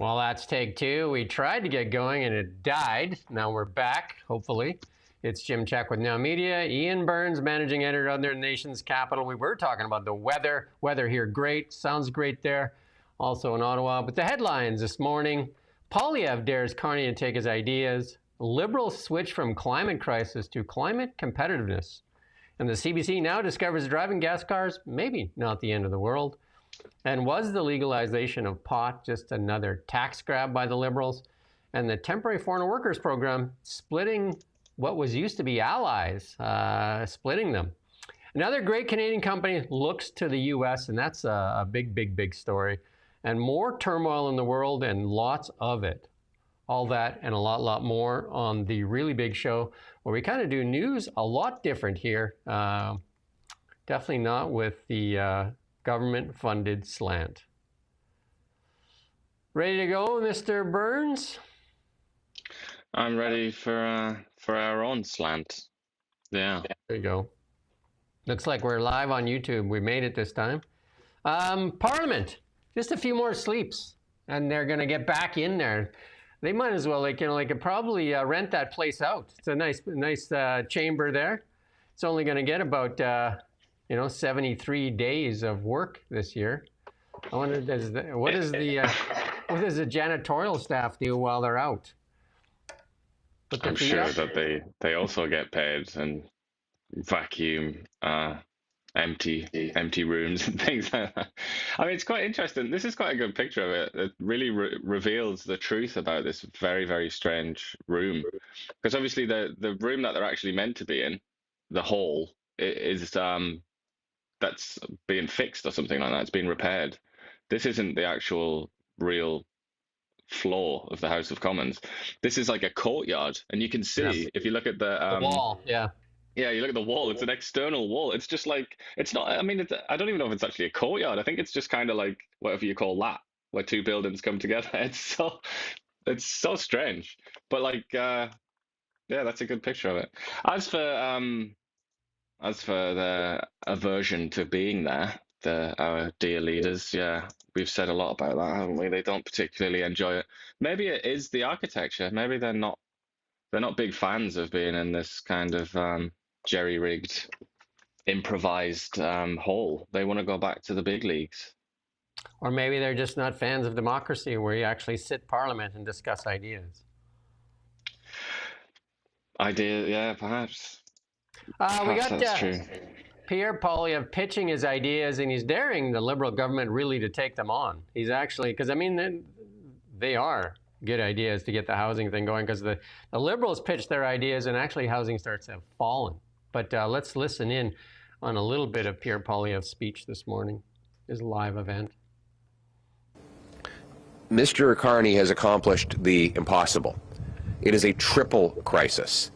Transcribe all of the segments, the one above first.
Well, that's take two. We tried to get going and it died. Now we're back, hopefully. It's Jim Check with Now Media. Ian Burns, managing editor of the nation's capital. We were talking about the weather. Weather here, great. Sounds great there. Also in Ottawa. But the headlines this morning, Poilievre dares Carney to take his ideas. Liberals switch from climate crisis to climate competitiveness. And the CBC now discovers driving gas cars, maybe not the end of the world. And was the legalization of pot just another tax grab by the Liberals? And the temporary foreign workers program splitting what was used to be allies, splitting them. Another great Canadian company looks to the U.S., and that's a big, big, big story. And more turmoil in the world and lots of it. All that and a lot more on the really big show where we kind of do news a lot different here. Definitely not with the government-funded slant. Ready to go, Mr. Burns? I'm ready for our own slant. Yeah. There you go. Looks like we're live on YouTube. We made it this time. Parliament, just a few more sleeps, and they're going to get back in there. They might as well, they could probably rent that place out. It's a nice chamber there. It's only going to get about 73 days of work this year. I wonder, what does the janitorial staff do while they're out? I'm sure that they also get paid and vacuum empty rooms and things like that. I mean, it's quite interesting. This is quite a good picture of it. It really reveals the truth about this very, very strange room. Because obviously the room that they're actually meant to be in, the hall, is that's being fixed or something like that. It's being repaired. This isn't the actual real floor of the House of Commons. This is like a courtyard, and you can see if you look at the wall. Yeah, you look at the wall. It's an external wall. It's just like, it's not. I mean, I don't even know if it's actually a courtyard. I think it's just kind of like whatever you call that, where two buildings come together. It's so strange. But like, yeah, that's a good picture of it. As for the aversion to being there, our dear leaders, yeah, we've said a lot about that, haven't we? They don't particularly enjoy it. Maybe it is the architecture. Maybe they're not big fans of being in this kind of jerry-rigged, improvised hall. They want to go back to the big leagues. Or maybe they're just not fans of democracy, where you actually sit Parliament and discuss ideas. Yeah, perhaps. We got that's true. Pierre Poilievre pitching his ideas, and he's daring the Liberal government really to take them on. He's actually, because I mean, they are good ideas to get the housing thing going, because the Liberals pitch their ideas and actually housing starts have fallen. But let's listen in on a little bit of Pierre Poilievre's speech this morning, his live event. Mr. Carney has accomplished the impossible. It is a triple crisis,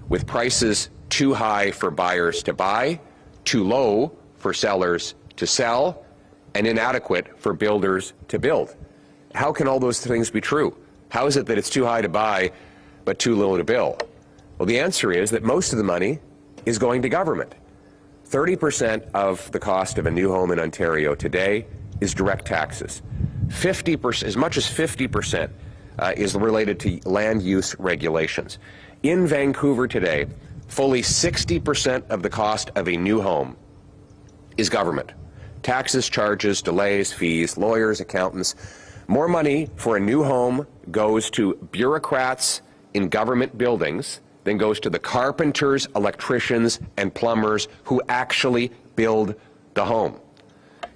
with prices too high for buyers to buy, too low for sellers to sell, and inadequate for builders to build. How can all those things be true? How is it that it's too high to buy but too low to build? Well, the answer is that most of the money is going to government. 30% of the cost of a new home in Ontario today is direct taxes. 50%, as much as 50%, is related to land use regulations. In Vancouver today, fully 60% of the cost of a new home is government. Taxes, charges, delays, fees, lawyers, accountants. More money for a new home goes to bureaucrats in government buildings than goes to the carpenters, electricians, and plumbers who actually build the home.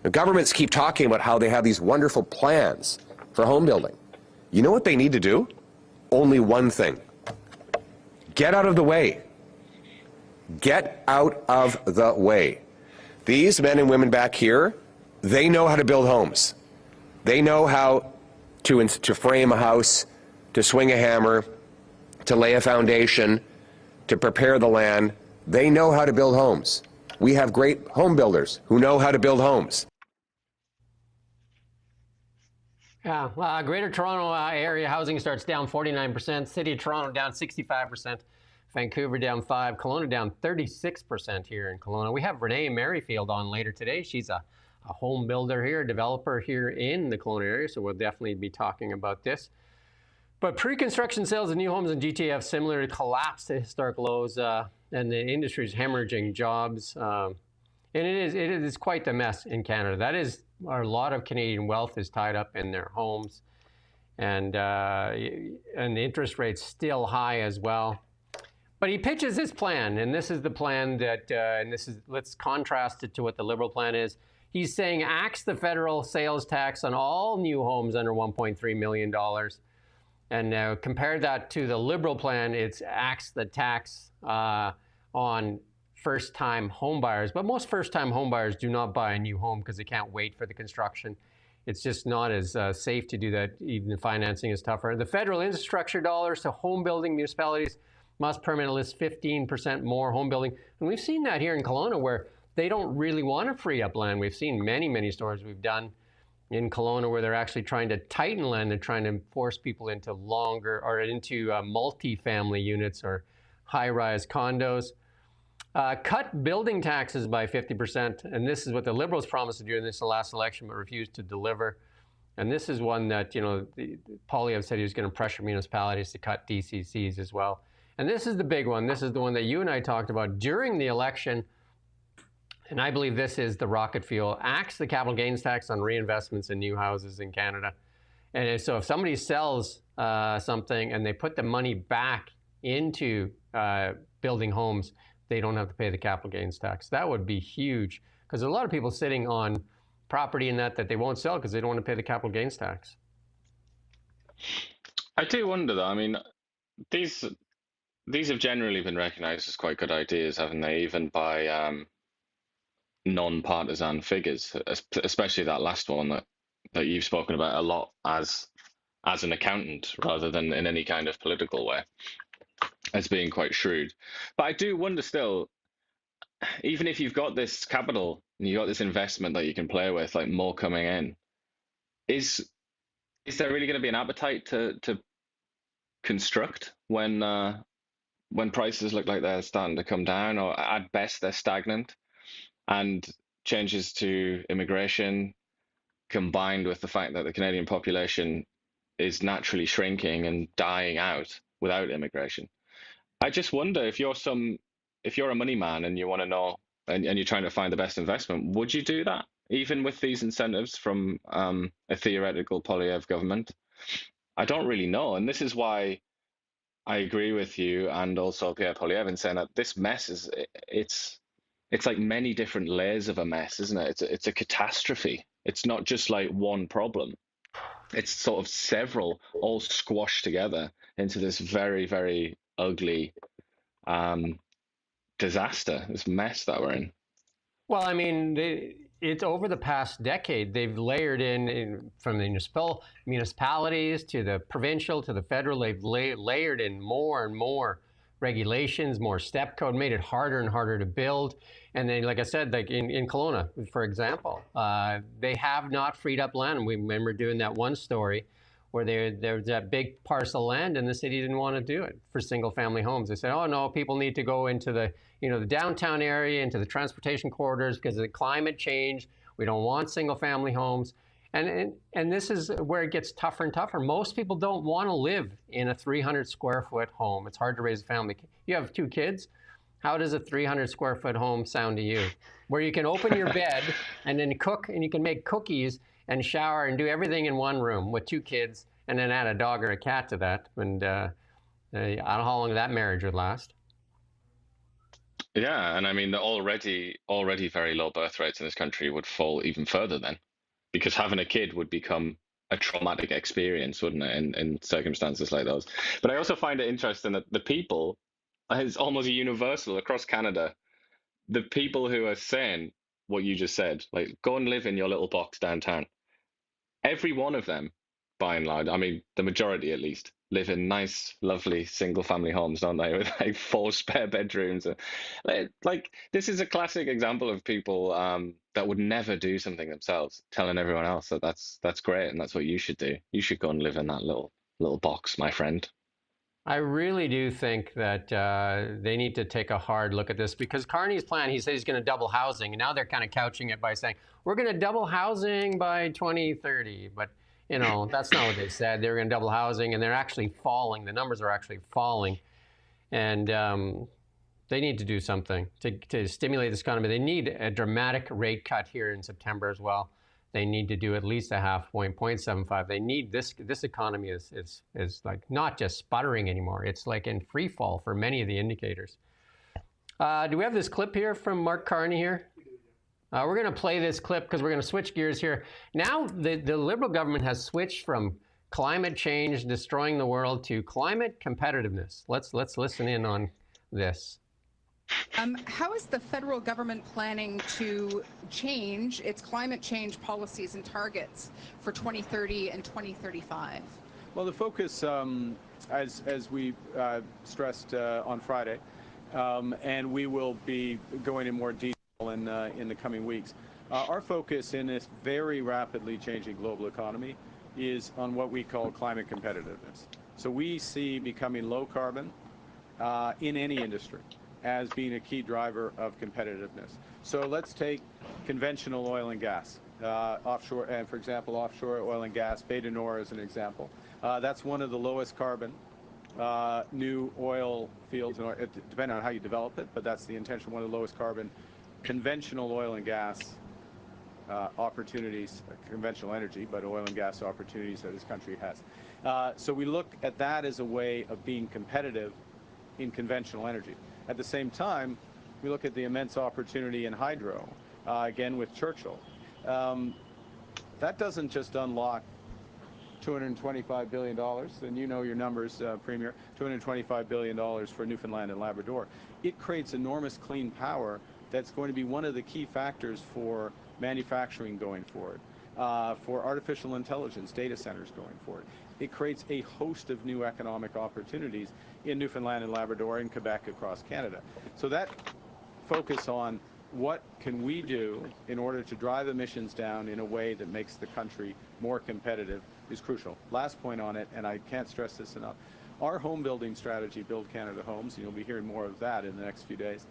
The governments keep talking about how they have these wonderful plans for home building. You know what they need to do? Only one thing. Get out of the way. Get out of the way. These men and women back here, they know how to build homes. They know how to frame a house, to swing a hammer, to lay a foundation, to prepare the land. They know how to build homes. We have great home builders who know how to build homes. Yeah, Greater Toronto area housing starts down 49%, City of Toronto down 65%, Vancouver down 5%, Kelowna down 36% here in Kelowna. We have Renee Merrifield on later today. She's a a home builder here, a developer here in the Kelowna area, so we'll definitely be talking about this. But pre-construction sales of new homes in GTA have similarly collapsed to historic lows, and the industry is hemorrhaging jobs. And it is quite the mess in Canada. That is, a lot of Canadian wealth is tied up in their homes, and the interest rate's still high as well. But he pitches his plan, and this is the plan that, let's contrast it to what the Liberal plan is. He's saying axe the federal sales tax on all new homes under $1.3 million. And compare that to the Liberal plan, it's axe the tax on first-time home buyers. But most first-time home buyers do not buy a new home because they can't wait for the construction. It's just not as safe to do that. Even the financing is tougher. The federal infrastructure dollars to home building municipalities must permanently list 15% more home building. And we've seen that here in Kelowna, where they don't really want to free up land. We've seen many, many stories we've done in Kelowna where they're actually trying to tighten land. They're trying to force people into longer or into multi-family units or high-rise condos. Cut building taxes by 50%. And this is what the Liberals promised to do in this last election, but refused to deliver. And this is one that, you know, Poilievre said he was going to pressure municipalities to cut DCCs as well. And this is the big one. This is the one that you and I talked about during the election. And I believe this is the rocket fuel. Axe the capital gains tax on reinvestments in new houses in Canada. And so if somebody sells something and they put the money back into building homes, they don't have to pay the capital gains tax. That would be huge, because a lot of people sitting on property in that they won't sell because they don't want to pay the capital gains tax. I do wonder, though. I mean, these have generally been recognized as quite good ideas, haven't they? Even by non-partisan figures, especially that last one that you've spoken about a lot as an accountant rather than in any kind of political way, as being quite shrewd. But I do wonder still, even if you've got this capital and you've got this investment that you can play with, like more coming in, is there really going to be an appetite to construct when prices look like they're starting to come down, or at best they're stagnant? And changes to immigration, combined with the fact that the Canadian population is naturally shrinking and dying out without immigration. I just wonder, if you're a money man and you want to know, and you're trying to find the best investment, would you do that, even with these incentives from a theoretical Poilievre government? I don't really know. And this is why I agree with you and also Pierre Poilievre in saying that this mess it's like many different layers of a mess, isn't it? It's a catastrophe. It's not just like one problem. It's sort of several all squashed together into this very, very ugly disaster, this mess that we're in. Well, I mean, it's over the past decade, they've layered in from the municipalities to the provincial to the federal, they've layered in more and more regulations, more step code, made it harder and harder to build. And then, like I said, like in Kelowna, for example, they have not freed up land. We remember doing that one story where there was that big parcel of land and the city didn't want to do it for single family homes. They said, oh no, people need to go into the downtown area, into the transportation corridors because of the climate change. We don't want single family homes. And this is where it gets tougher and tougher. Most people don't want to live in a 300 square foot home. It's hard to raise a family. You have 2 kids. How does a 300 square foot home sound to you? Where you can open your bed and then cook, and you can make cookies and shower and do everything in one room with 2 kids, and then add a dog or a cat to that. And I don't know how long that marriage would last. Yeah, and I mean, the already very low birth rates in this country would fall even further then, because having a kid would become a traumatic experience, wouldn't it, in circumstances like those? But I also find it interesting that the people, it's almost universal across Canada, the people who are saying what you just said, like, go and live in your little box downtown. Every one of them, by and large, I mean, the majority at least, live in nice, lovely single-family homes, don't they, with like 4 spare bedrooms. Like, this is a classic example of people that would never do something themselves, telling everyone else that that's great and that's what you should do. You should go and live in that little box, my friend. I really do think that they need to take a hard look at this, because Carney's plan, he said he's going to double housing, and now they're kind of couching it by saying we're going to double housing by 2030. But that's not what they said. They were going to double housing, and they're actually falling. The numbers are actually falling, and they need to do something to stimulate this economy. They need a dramatic rate cut here in September as well. They need to do at least a half point, 0.75. They need this economy is like not just sputtering anymore. It's like in free fall for many of the indicators. Do we have this clip here from Mark Carney here? We're going to play this clip because we're going to switch gears here. Now the Liberal government has switched from climate change destroying the world to climate competitiveness. Let's listen in on this. How is the federal government planning to change its climate change policies and targets for 2030 and 2035? Well, the focus, as we stressed on Friday, and we will be going in more detail in the coming weeks, our focus in this very rapidly changing global economy is on what we call climate competitiveness. So we see becoming low carbon in any industry as being a key driver of competitiveness. So let's take conventional oil and gas, offshore, and for example, offshore oil and gas, Bay du Nord as an example. That's one of the lowest carbon new oil fields, depending on how you develop it, but that's the intention, one of the lowest carbon conventional oil and gas opportunities, conventional energy, but oil and gas opportunities that this country has. So we look at that as a way of being competitive in conventional energy. At the same time, we look at the immense opportunity in hydro, again with Churchill. That doesn't just unlock $225 billion, and you know your numbers, Premier, $225 billion for Newfoundland and Labrador. It creates enormous clean power that's going to be one of the key factors for manufacturing going forward, for artificial intelligence, data centers going forward. It creates a host of new economic opportunities in Newfoundland and Labrador and Quebec across Canada. So that focus on what can we do in order to drive emissions down in a way that makes the country more competitive is crucial. Last point on it, and I can't stress this enough, our home building strategy, Build Canada Homes, and you'll be hearing more of that in the next few days,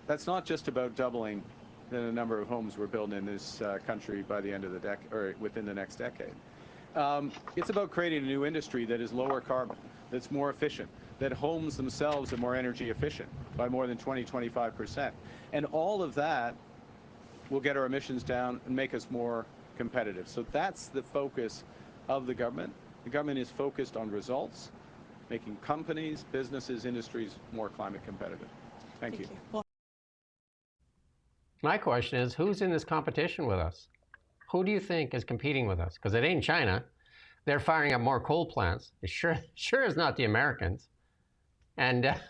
that's not just about doubling the number of homes we're building in this country by the end of the decade, or within the next decade. It's about creating a new industry that is lower carbon, that's more efficient, that homes themselves are more energy efficient by more than 20–25%. And all of that will get our emissions down and make us more competitive. So that's the focus of the government. The government is focused on results, making companies, businesses, industries more climate competitive. Thank you. Well, My question is, who's in this competition with us? Who do you think is competing with us? Because it ain't China. They're firing up more coal plants. It sure is not the Americans. And it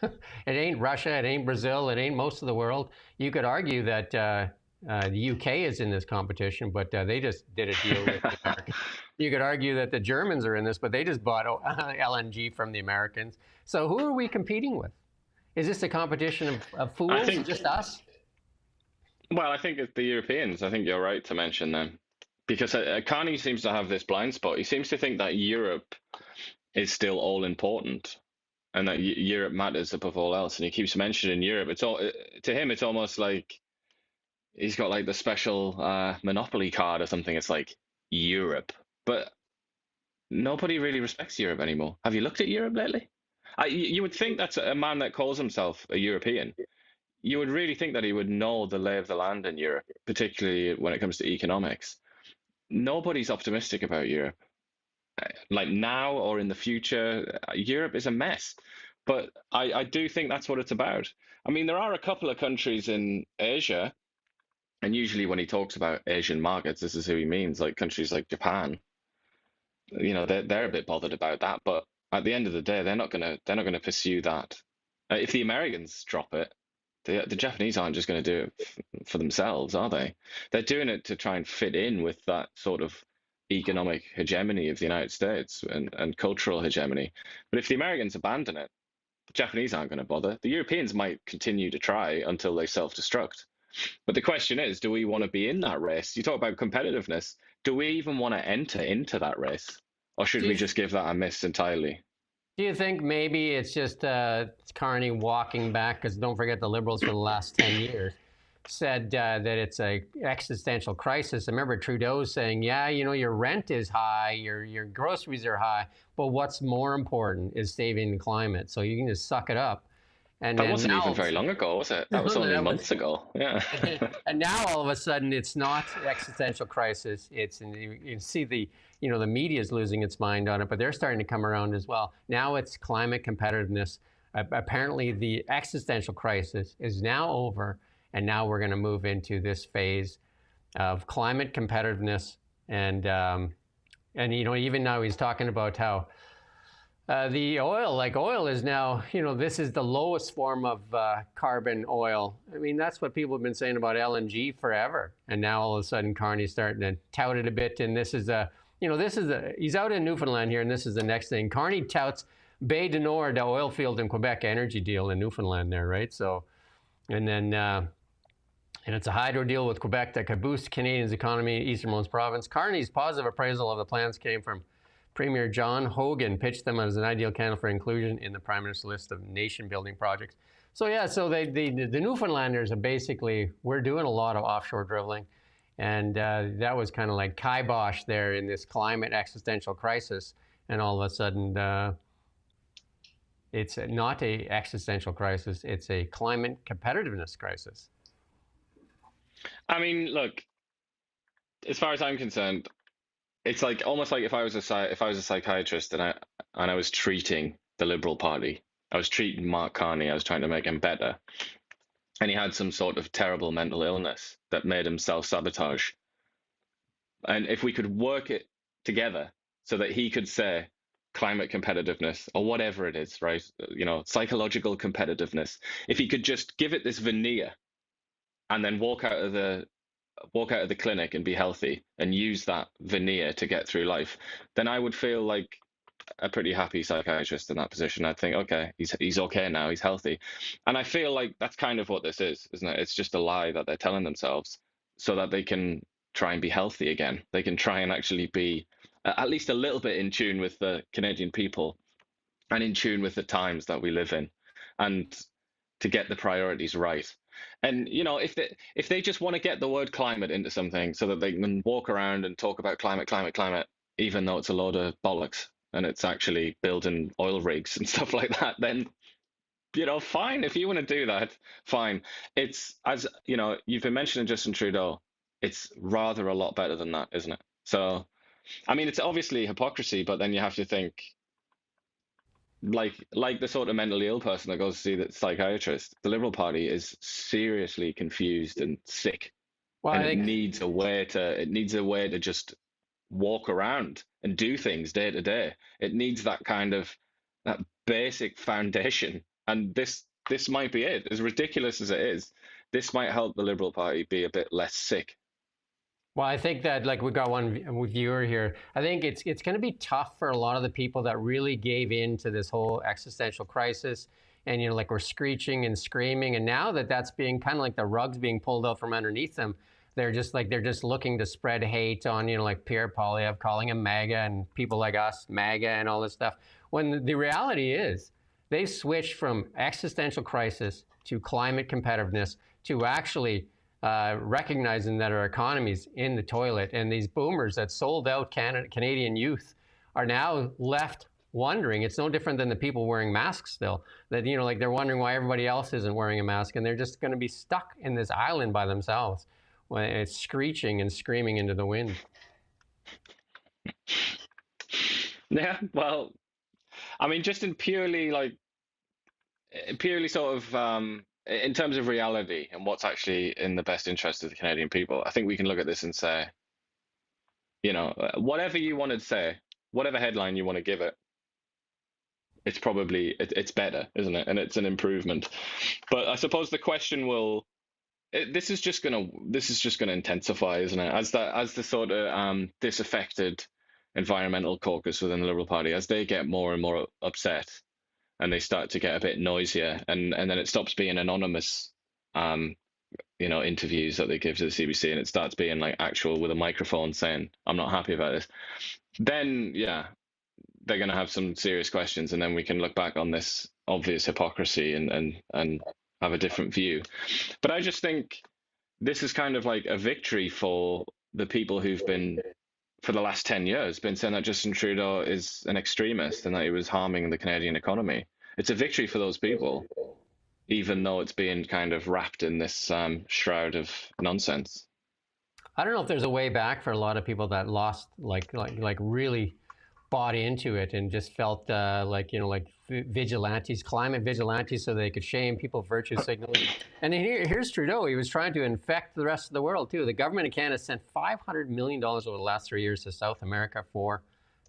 ain't Russia, it ain't Brazil, it ain't most of the world. You could argue that the UK is in this competition, but they just did a deal with the Americans. You could argue that the Germans are in this, but they just bought LNG from the Americans. So who are we competing with? Is this a competition of fools, just us? Well, I think it's the Europeans. I think you're right to mention them. Because Carney seems to have this blind spot. He seems to think that Europe is still all important and that Europe matters above all else. And he keeps mentioning Europe. It's all to him, it's almost like he's got like the special Monopoly card or something. It's like Europe. But nobody really respects Europe anymore. Have you looked at Europe lately? You would think that's a man that calls himself a European. You would really think that he would know the lay of the land in Europe, particularly when it comes to economics. Nobody's optimistic about Europe. Like now or in the future, Europe is a mess. But I do think that's what it's about. I mean, there are a couple of countries in Asia, and usually when he talks about Asian markets, this is who he means, like countries like Japan. You know, they're a bit bothered about that, but at the end of the day, they're not gonna pursue that. If the Americans drop it, the Japanese aren't just going to do it for themselves, are they? They're doing it to try and fit in with that sort of economic hegemony of the United States and cultural hegemony. But if the Americans abandon it, the Japanese aren't going to bother. The Europeans might continue to try until they self-destruct. But the question is, do we want to be in that race? You talk about competitiveness. Do we even want to enter into that race? Or should we just give that a miss entirely? Do you think maybe it's just Carney walking back? Because don't forget, the Liberals for the last 10 years said that it's a existential crisis. I remember Trudeau saying, yeah, you know, your rent is high, your groceries are high, but what's more important is saving the climate. So you can just suck it up. And That then wasn't even now, very long ago, was it? That was only that was, months ago. Yeah. and now all of a sudden it's not existential crisis. It's you see the the media is losing its mind on it, but they're starting to come around as well. Now it's climate competitiveness. Apparently, the existential crisis is now over, and now we're going to move into this phase of climate competitiveness. And even now he's talking about how the oil is now, this is the lowest form of carbon oil. I mean, that's what people have been saying about LNG forever. And now all of a sudden, Carney's starting to tout it a bit. And this is he's out in Newfoundland here, and this is the next thing. Carney touts Bay du Nord, the oil field in Quebec energy deal in Newfoundland there, right? So, and then, and it's a hydro deal with Quebec that could boost Canadians' economy, easternmost province. Carney's positive appraisal of the plans came from Premier John Hogan, pitched them as an ideal candidate for inclusion in the Prime Minister's list of nation-building projects. So yeah, so the Newfoundlanders are basically, we're doing a lot of offshore drilling, and that was kind of like kibosh there in this climate existential crisis, and all of a sudden, it's not a existential crisis, it's a climate competitiveness crisis. I mean, look, as far as I'm concerned, it's like almost like if I was a psychiatrist and I was treating the Liberal Party, I was treating Mark Carney, I was trying to make him better, and he had some sort of terrible mental illness that made him self-sabotage. And if we could work it together so that he could say climate competitiveness or whatever it is, right? Psychological competitiveness. If he could just give it this veneer and then walk out of the clinic and be healthy and use that veneer to get through life, then I would feel like a pretty happy psychiatrist in that position. I'd think, okay, he's okay now, he's healthy. And I feel like that's kind of what this is, isn't it? It's just a lie that they're telling themselves so that they can try and be healthy again. They can try and actually be at least a little bit in tune with the Canadian people and in tune with the times that we live in, and to get the priorities right. And if they just want to get the word climate into something so that they can walk around and talk about climate, even though it's a load of bollocks and it's actually building oil rigs and stuff like that, then fine. If you want to do that, fine. It's, as you've been mentioning Justin Trudeau, it's rather a lot better than that, isn't it? So, I mean, it's obviously hypocrisy, but then you have to think, like the sort of mentally ill person that goes to see the psychiatrist, the Liberal Party is seriously confused and sick. Well, and it needs a way to just walk around and do things day to day. It needs that basic foundation. And this might be it. As ridiculous as it is, this might help the Liberal Party be a bit less sick. Well, I think that, like, we got one viewer here. I think it's going to be tough for a lot of the people that really gave in to this whole existential crisis, and like we're screeching and screaming. And now that's being kind of like the rug's being pulled out from underneath them. They're just looking to spread hate on like Pierre Poilievre, calling him MAGA, and people like us MAGA and all this stuff. When the reality is, they've switched from existential crisis to climate competitiveness to actually recognizing that our economy's in the toilet, and these boomers that sold out Canadian youth are now left wondering. It's no different than the people wearing masks still, that like they're wondering why everybody else isn't wearing a mask, and they're just going to be stuck in this island by themselves when it's screeching and screaming into the wind. Yeah, well, I mean, just in purely sort of in terms of reality and what's actually in the best interest of the Canadian people, I think we can look at this and say, whatever you want to say, whatever headline you want to give it, it's probably, it's better, isn't it? And it's an improvement. But I suppose the question this is just going to intensify, isn't it? As the sort of disaffected environmental caucus within the Liberal Party, as they get more and more upset, and they start to get a bit noisier, and then it stops being anonymous, interviews that they give to the CBC, and it starts being like actual with a microphone saying, I'm not happy about this. Then, yeah, they're going to have some serious questions, and then we can look back on this obvious hypocrisy and have a different view. But I just think this is kind of like a victory for the people who've been, for the last 10 years, been saying that Justin Trudeau is an extremist and that he was harming the Canadian economy. It's a victory for those people, even though it's being kind of wrapped in this shroud of nonsense. I don't know if there's a way back for a lot of people that lost, like really bought into it and just felt like vigilantes, climate vigilantes, so they could shame people, virtue signaling. And here's Trudeau. He was trying to infect the rest of the world too. The government of Canada sent $500 million over the last 3 years to South America for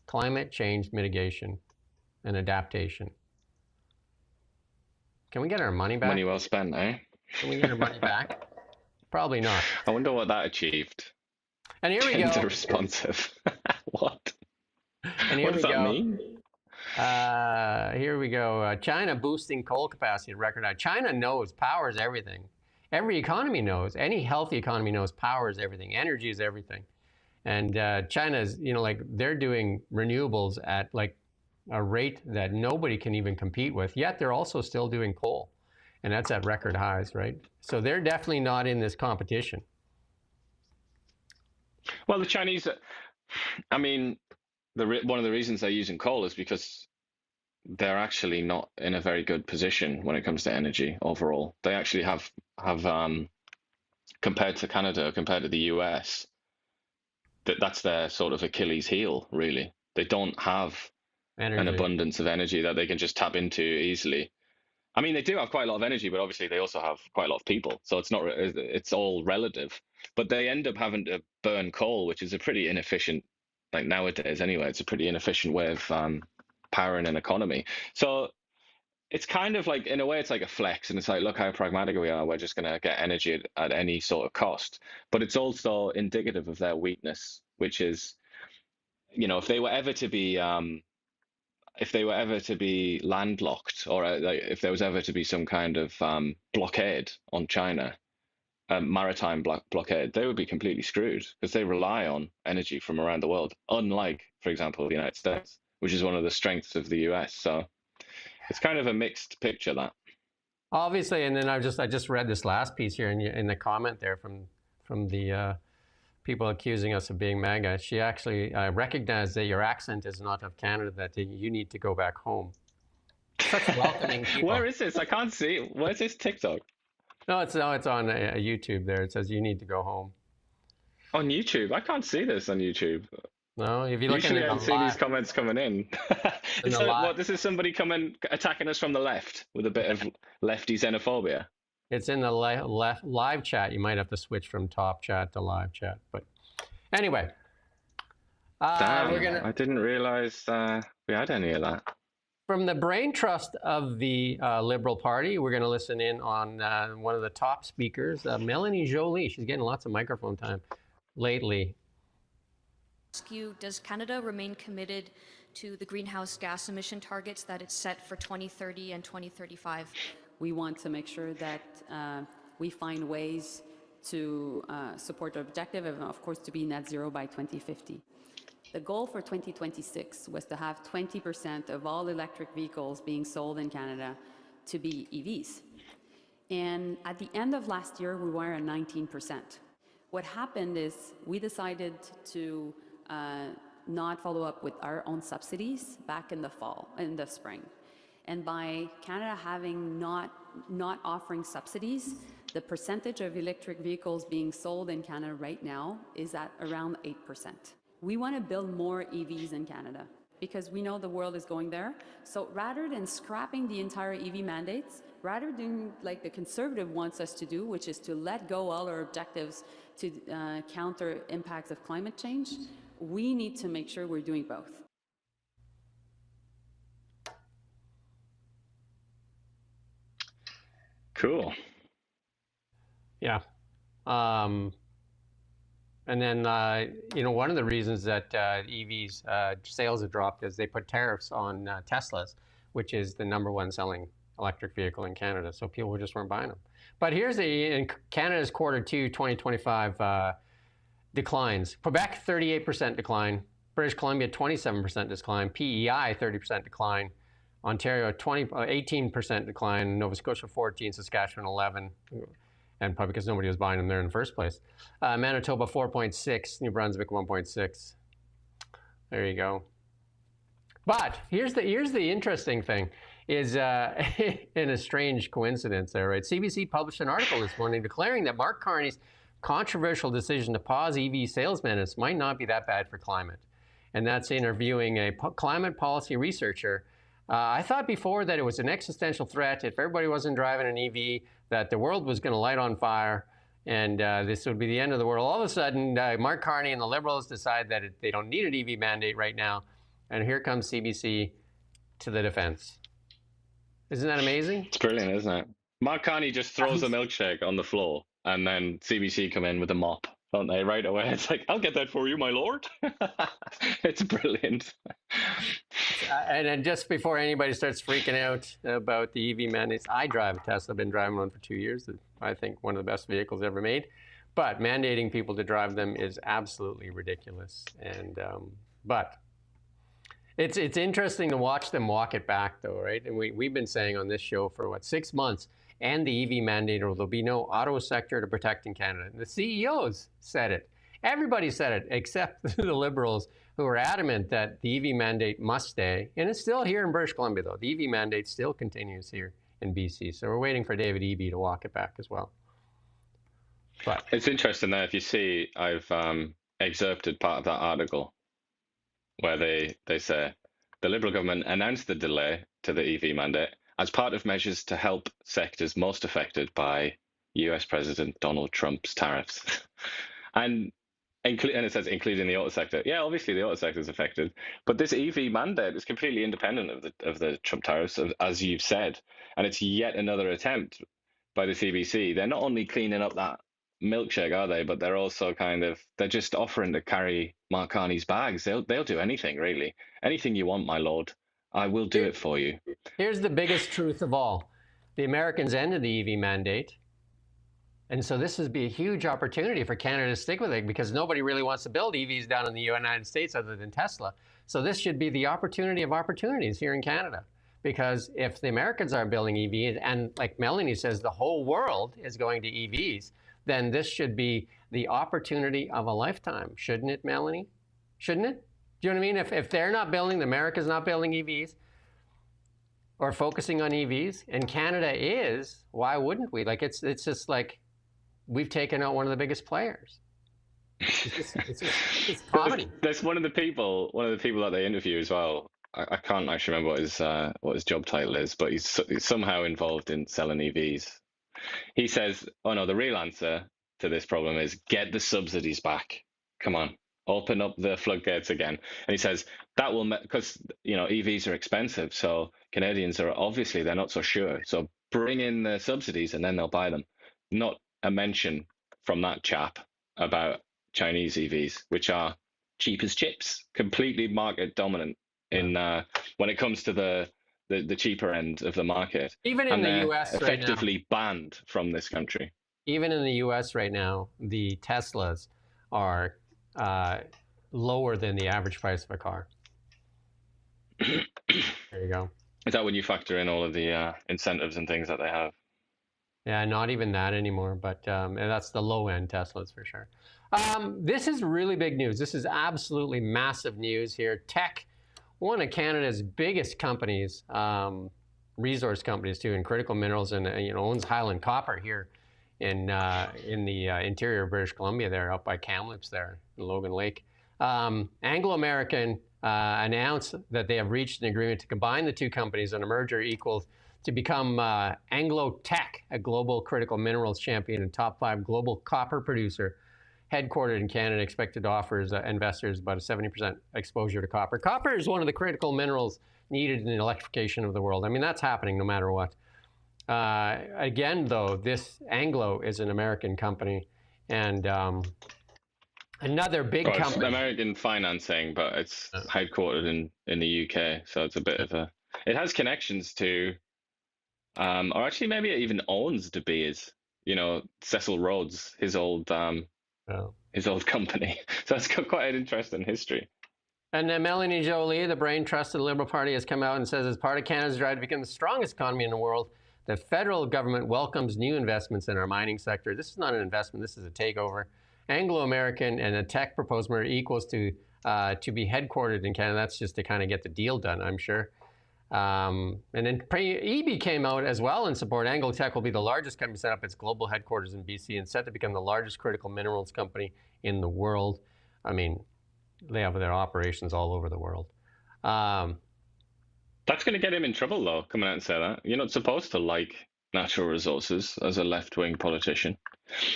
climate change mitigation and adaptation. Can we get our money back? Money well spent, eh? Can we get our money back? Probably not. I wonder what that achieved. And here we go. Gender responsive. What? And here what does we that go. mean? Here we go. China boosting coal capacity at record high. China knows power is everything. Every economy knows. Any healthy economy knows power is everything. Energy is everything. And China's, they're doing renewables at like a rate that nobody can even compete with. Yet they're also still doing coal, and that's at record highs, right? So they're definitely not in this competition. Well, the Chinese, I mean, one of the reasons they're using coal is because they're actually not in a very good position when it comes to energy overall. They actually have compared to Canada, compared to the US, that's their sort of Achilles heel, really. They don't have an abundance of energy that they can just tap into easily. I mean, they do have quite a lot of energy, but obviously they also have quite a lot of people. So it's all relative. But they end up having to burn coal, which is a pretty inefficient, like nowadays anyway, it's a pretty inefficient way of powering an economy. So it's kind of like, in a way, it's like a flex, and it's like, look how pragmatic we are. We're just going to get energy at any sort of cost. But it's also indicative of their weakness, which is, if they were ever to be landlocked, or if there was ever to be some kind of blockade on China, maritime blockade, they would be completely screwed because they rely on energy from around the world, unlike, for example, the United States, which is one of the strengths of the US. So it's kind of a mixed picture, that. Obviously, and then I just read this last piece here in the comment there from the people accusing us of being MAGA. She actually recognized that your accent is not of Canada, that you need to go back home. Such welcoming people. Where is this? I can't see it. Where's this TikTok? No, it's on YouTube there. It says you need to go home. On YouTube? I can't see this on YouTube. No, if you look Usually at I see these comments coming in. This is somebody attacking us from the left with a bit of lefty xenophobia. It's in the live chat. You might have to switch from top chat to live chat. But anyway, Damn, I didn't realize we had any of that. From the brain trust of the Liberal Party, we're going to listen in on one of the top speakers, Melanie Joly. She's getting lots of microphone time lately. Does Canada remain committed to the greenhouse gas emission targets that it's set for 2030 and 2035? We want to make sure that we find ways to support the objective and, of course, to be net zero by 2050. The goal for 2026 was to have 20% of all electric vehicles being sold in Canada to be EVs. And at the end of last year, we were at 19%. What happened is we decided to not follow up with our own subsidies back in the spring. And by Canada having not offering subsidies, the percentage of electric vehicles being sold in Canada right now is at around 8%. We want to build more EVs in Canada because we know the world is going there. So rather than scrapping the entire EV mandates, rather doing like the Conservative wants us to do, which is to let go all our objectives to counter impacts of climate change, we need to make sure we're doing both. Cool. Yeah. And then, one of the reasons that EVs sales have dropped is they put tariffs on Teslas, which is the #1 selling electric vehicle in Canada. So people just weren't buying them. But here's in Canada's Q2 2025 declines. Quebec, 38% decline. British Columbia, 27% decline. PEI, 30% decline. Ontario, 18% decline. Nova Scotia, 14%. Saskatchewan, 11%. And probably because nobody was buying them there in the first place. Manitoba, 4.6%. New Brunswick, 1.6%. There you go. But here's the interesting thing is, in a strange coincidence there, right? CBC published an article this morning declaring that Mark Carney's controversial decision to pause EV sales mandates might not be that bad for climate. And that's interviewing a climate policy researcher. I thought before that it was an existential threat. If everybody wasn't driving an EV, that the world was going to light on fire and this would be the end of the world. All of a sudden, Mark Carney and the Liberals decide that they don't need an EV mandate right now. And here comes CBC to the defense. Isn't that amazing? It's brilliant, isn't it? Mark Carney just throws a milkshake on the floor, and then CBC come in with a mop, don't they? Right away. It's like, I'll get that for you, my lord. It's brilliant. And then just before anybody starts freaking out about the EV mandates, I drive a Tesla. I've been driving one for 2 years. I think one of the best vehicles ever made. But mandating people to drive them is absolutely ridiculous. And but it's interesting to watch them walk it back, though, right? And we've been saying on this show for, 6 months, and the EV mandate, or there'll be no auto sector to protect in Canada. And the CEOs said it. Everybody said it, except the Liberals, who are adamant that the EV mandate must stay. And it's still here in British Columbia, though. The EV mandate still continues here in BC. So we're waiting for David Eby to walk it back as well. But it's interesting there. If you see, I've excerpted part of that article where they say the Liberal government announced the delay to the EV mandate as part of measures to help sectors most affected by US President Donald Trump's tariffs. And it says including the auto sector. Yeah, obviously the auto sector is affected, but this EV mandate is completely independent of the Trump tariffs, as you've said, and it's yet another attempt by the CBC. They're not only cleaning up that milkshake, are they? But they're also they're just offering to carry Mark Carney's bags. They'll do anything, really. Anything you want, my lord. I will do it for you. Here's the biggest truth of all. The Americans ended the EV mandate. And so this would be a huge opportunity for Canada to stick with it, because nobody really wants to build EVs down in the United States other than Tesla. So this should be the opportunity of opportunities here in Canada. Because if the Americans aren't building EVs, and like Melanie says, the whole world is going to EVs, then this should be the opportunity of a lifetime. Shouldn't it, Melanie? Shouldn't it? Do you know what I mean? If they're not building, the America's not building EVs or focusing on EVs, and Canada is, why wouldn't we? Like, it's just like we've taken out one of the biggest players. It's comedy. There's one of the people that they interview as well. I can't actually remember what his job title is, but he's somehow involved in selling EVs. He says, oh no, the real answer to this problem is get the subsidies back. Come on, open up the floodgates again. And he says that will, because EVs are expensive, so Canadians are obviously, they're not so sure. So bring in the subsidies and then they'll buy them. Not a mention from that chap about Chinese EVs, which are cheap as chips, completely market dominant in when it comes to the cheaper end of the market. Even in the US right now, effectively banned from this country. Even in the US right now, the Teslas are lower than the average price of a car. There you go. Is that when you factor in all of the incentives and things that they have? Yeah, not even that anymore, but and that's the low-end Teslas for sure. This is really big news. This is absolutely massive news here. Teck, one of Canada's biggest companies, resource companies too, in critical minerals, and owns Highland Copper here in the interior of British Columbia, there out by Kamloops there, in Logan Lake. Anglo American announced that they have reached an agreement to combine the two companies on a merger equal to become Anglo Teck, a global critical minerals champion and top 5 global copper producer, headquartered in Canada, expected to offer investors about a 70% exposure to copper. Copper is one of the critical minerals needed in the electrification of the world. I mean, that's happening no matter what. Again, though, this Anglo is an American company, and another big company. It's American financing, but it's headquartered in the UK, so it's a bit of a. It has connections to, or actually maybe it even owns De Beers. Cecil Rhodes, his old company. So it's got quite an interesting history. And then Melanie Joly, the brain trust of the Liberal Party, has come out and says, as part of Canada's drive to become the strongest economy in the world, the federal government welcomes new investments in our mining sector. This is not an investment, this is a takeover. Anglo-American and a Teck proposed merger equals to be headquartered in Canada. That's just to kind of get the deal done, I'm sure. And then EB came out as well in support. Anglo Teck will be the largest company to set up its global headquarters in BC and set to become the largest critical minerals company in the world. I mean, they have their operations all over the world. That's going to get him in trouble, though, coming out and say that. You're not supposed to like natural resources as a left-wing politician.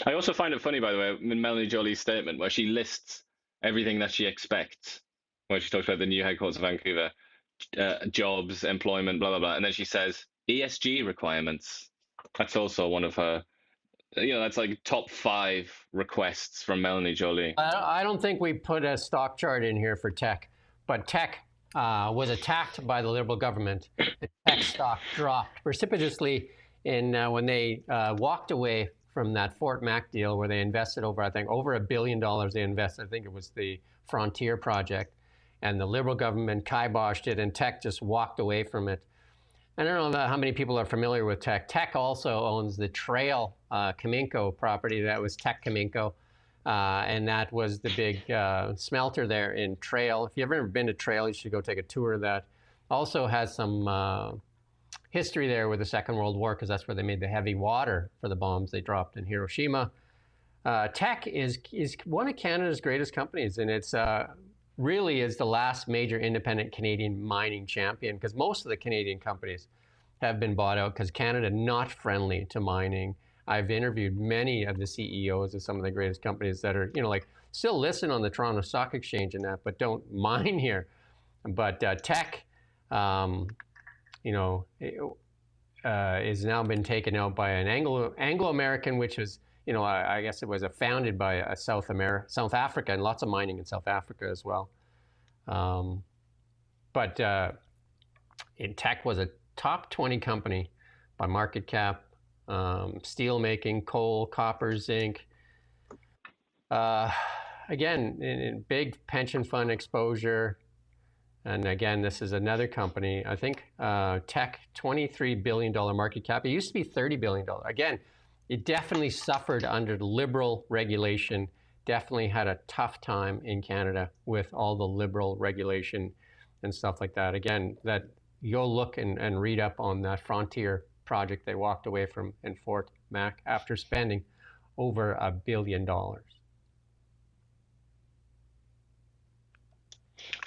I also find it funny, by the way, in Melanie Joly's statement, where she lists everything that she expects, where she talks about the new headquarters of Vancouver, jobs, employment, blah, blah, blah. And then she says ESG requirements. That's also one of her, that's like top 5 requests from Melanie Joly. I don't think we put a stock chart in here for Teck, but Teck was attacked by the Liberal government. The Teck stock dropped precipitously when they walked away from that Fort Mac deal where they invested over $1 billion they invested. I think it was the Frontier project. And the Liberal government kiboshed it, and Teck just walked away from it. I don't know how many people are familiar with Teck. Teck also owns the Trail Cominco property. That was Teck Cominco. And that was the big smelter there in Trail. If you've ever been to Trail, you should go take a tour of that. Also has some history there with the Second World War, because that's where they made the heavy water for the bombs they dropped in Hiroshima. Teck is one of Canada's greatest companies, and it's really is the last major independent Canadian mining champion, because most of the Canadian companies have been bought out because Canada not friendly to mining. I've interviewed many of the CEOs of some of the greatest companies that are, still listed on the Toronto Stock Exchange and that, but don't mine here. But Teck, is now been taken out by an Anglo-American, which is, I guess it was founded by South Africa, and lots of mining in South Africa as well. But Teck was a top 20 company by market cap, steel making, coal, copper, zinc. Again, in big pension fund exposure. And again, this is another company. I think Teck, $23 billion market cap. It used to be $30 billion. Again, it definitely suffered under Liberal regulation, definitely had a tough time in Canada with all the Liberal regulation and stuff like that. Again, that you'll look and read up on that Frontier project they walked away from in Fort Mac after spending over $1 billion.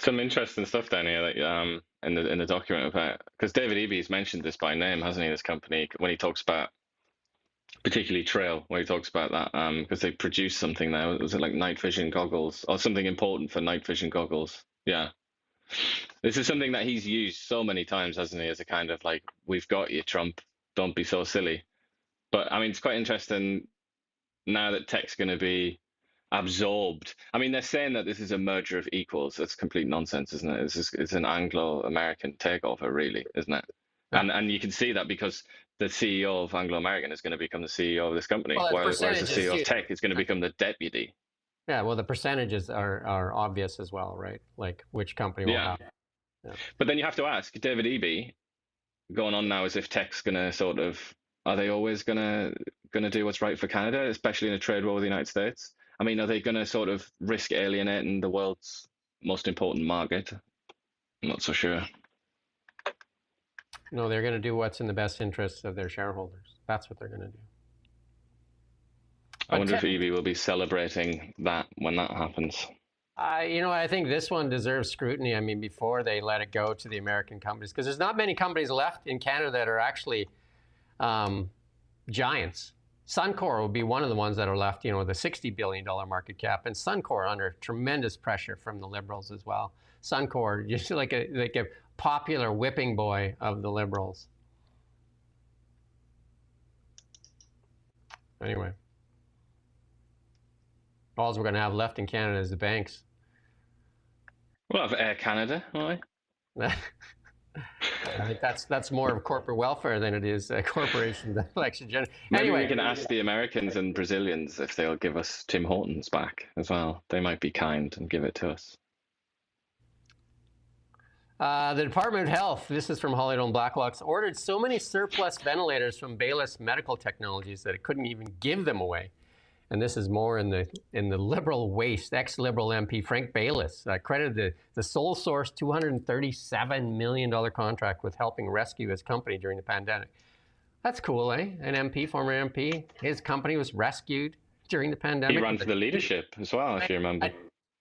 Some interesting stuff down here, in the document about, because David Eby's mentioned this by name, hasn't he? This company, when he talks about, particularly Trail, where he talks about that, because they produced something there. Was it like night vision goggles or something important for night vision goggles? Yeah. This is something that he's used so many times, hasn't he? As a kind of like, we've got you, Trump. Don't be so silly. But I mean, it's quite interesting now that Teck's going to be absorbed. I mean, they're saying that this is a merger of equals. That's complete nonsense, isn't it? It's an Anglo-American takeover, really, isn't it? Yeah. And you can see that because the CEO of Anglo-American is going to become the CEO of this company, whereas the CEO of Teck is going to become the deputy. Yeah, well, the percentages are obvious as well, right? Like which company will have. Yeah. But then you have to ask, David Eby, going on now as if Teck's going to sort of, are they always going to do what's right for Canada, especially in a trade war with the United States? I mean, are they going to sort of risk alienating the world's most important market? I'm not so sure. No, they're going to do what's in the best interests of their shareholders. That's what they're going to do. I wonder if Eby will be celebrating that when that happens. I think this one deserves scrutiny. I mean, before they let it go to the American companies, because there's not many companies left in Canada that are actually giants. Suncor will be one of the ones that are left, with a $60 billion market cap, and Suncor under tremendous pressure from the Liberals as well. Suncor, just like a popular whipping boy of the Liberals. Anyway, all we're going to have left in Canada is the banks. We'll have Air Canada, won't we? I think that's more of corporate welfare than it is a corporation election. Maybe anyway, we can ask the Americans and Brazilians if they'll give us Tim Hortons back as well. They might be kind and give it to us. The Department of Health, this is from Hollywood and Blacklocks, ordered so many surplus ventilators from Baylis Medical Technologies that it couldn't even give them away. And this is more in the liberal waste. Ex-liberal MP Frank Baylis credited the sole source $237 million contract with helping rescue his company during the pandemic. That's cool, eh? An MP, former MP, his company was rescued during the pandemic. He ran for the leadership as well, if you remember. A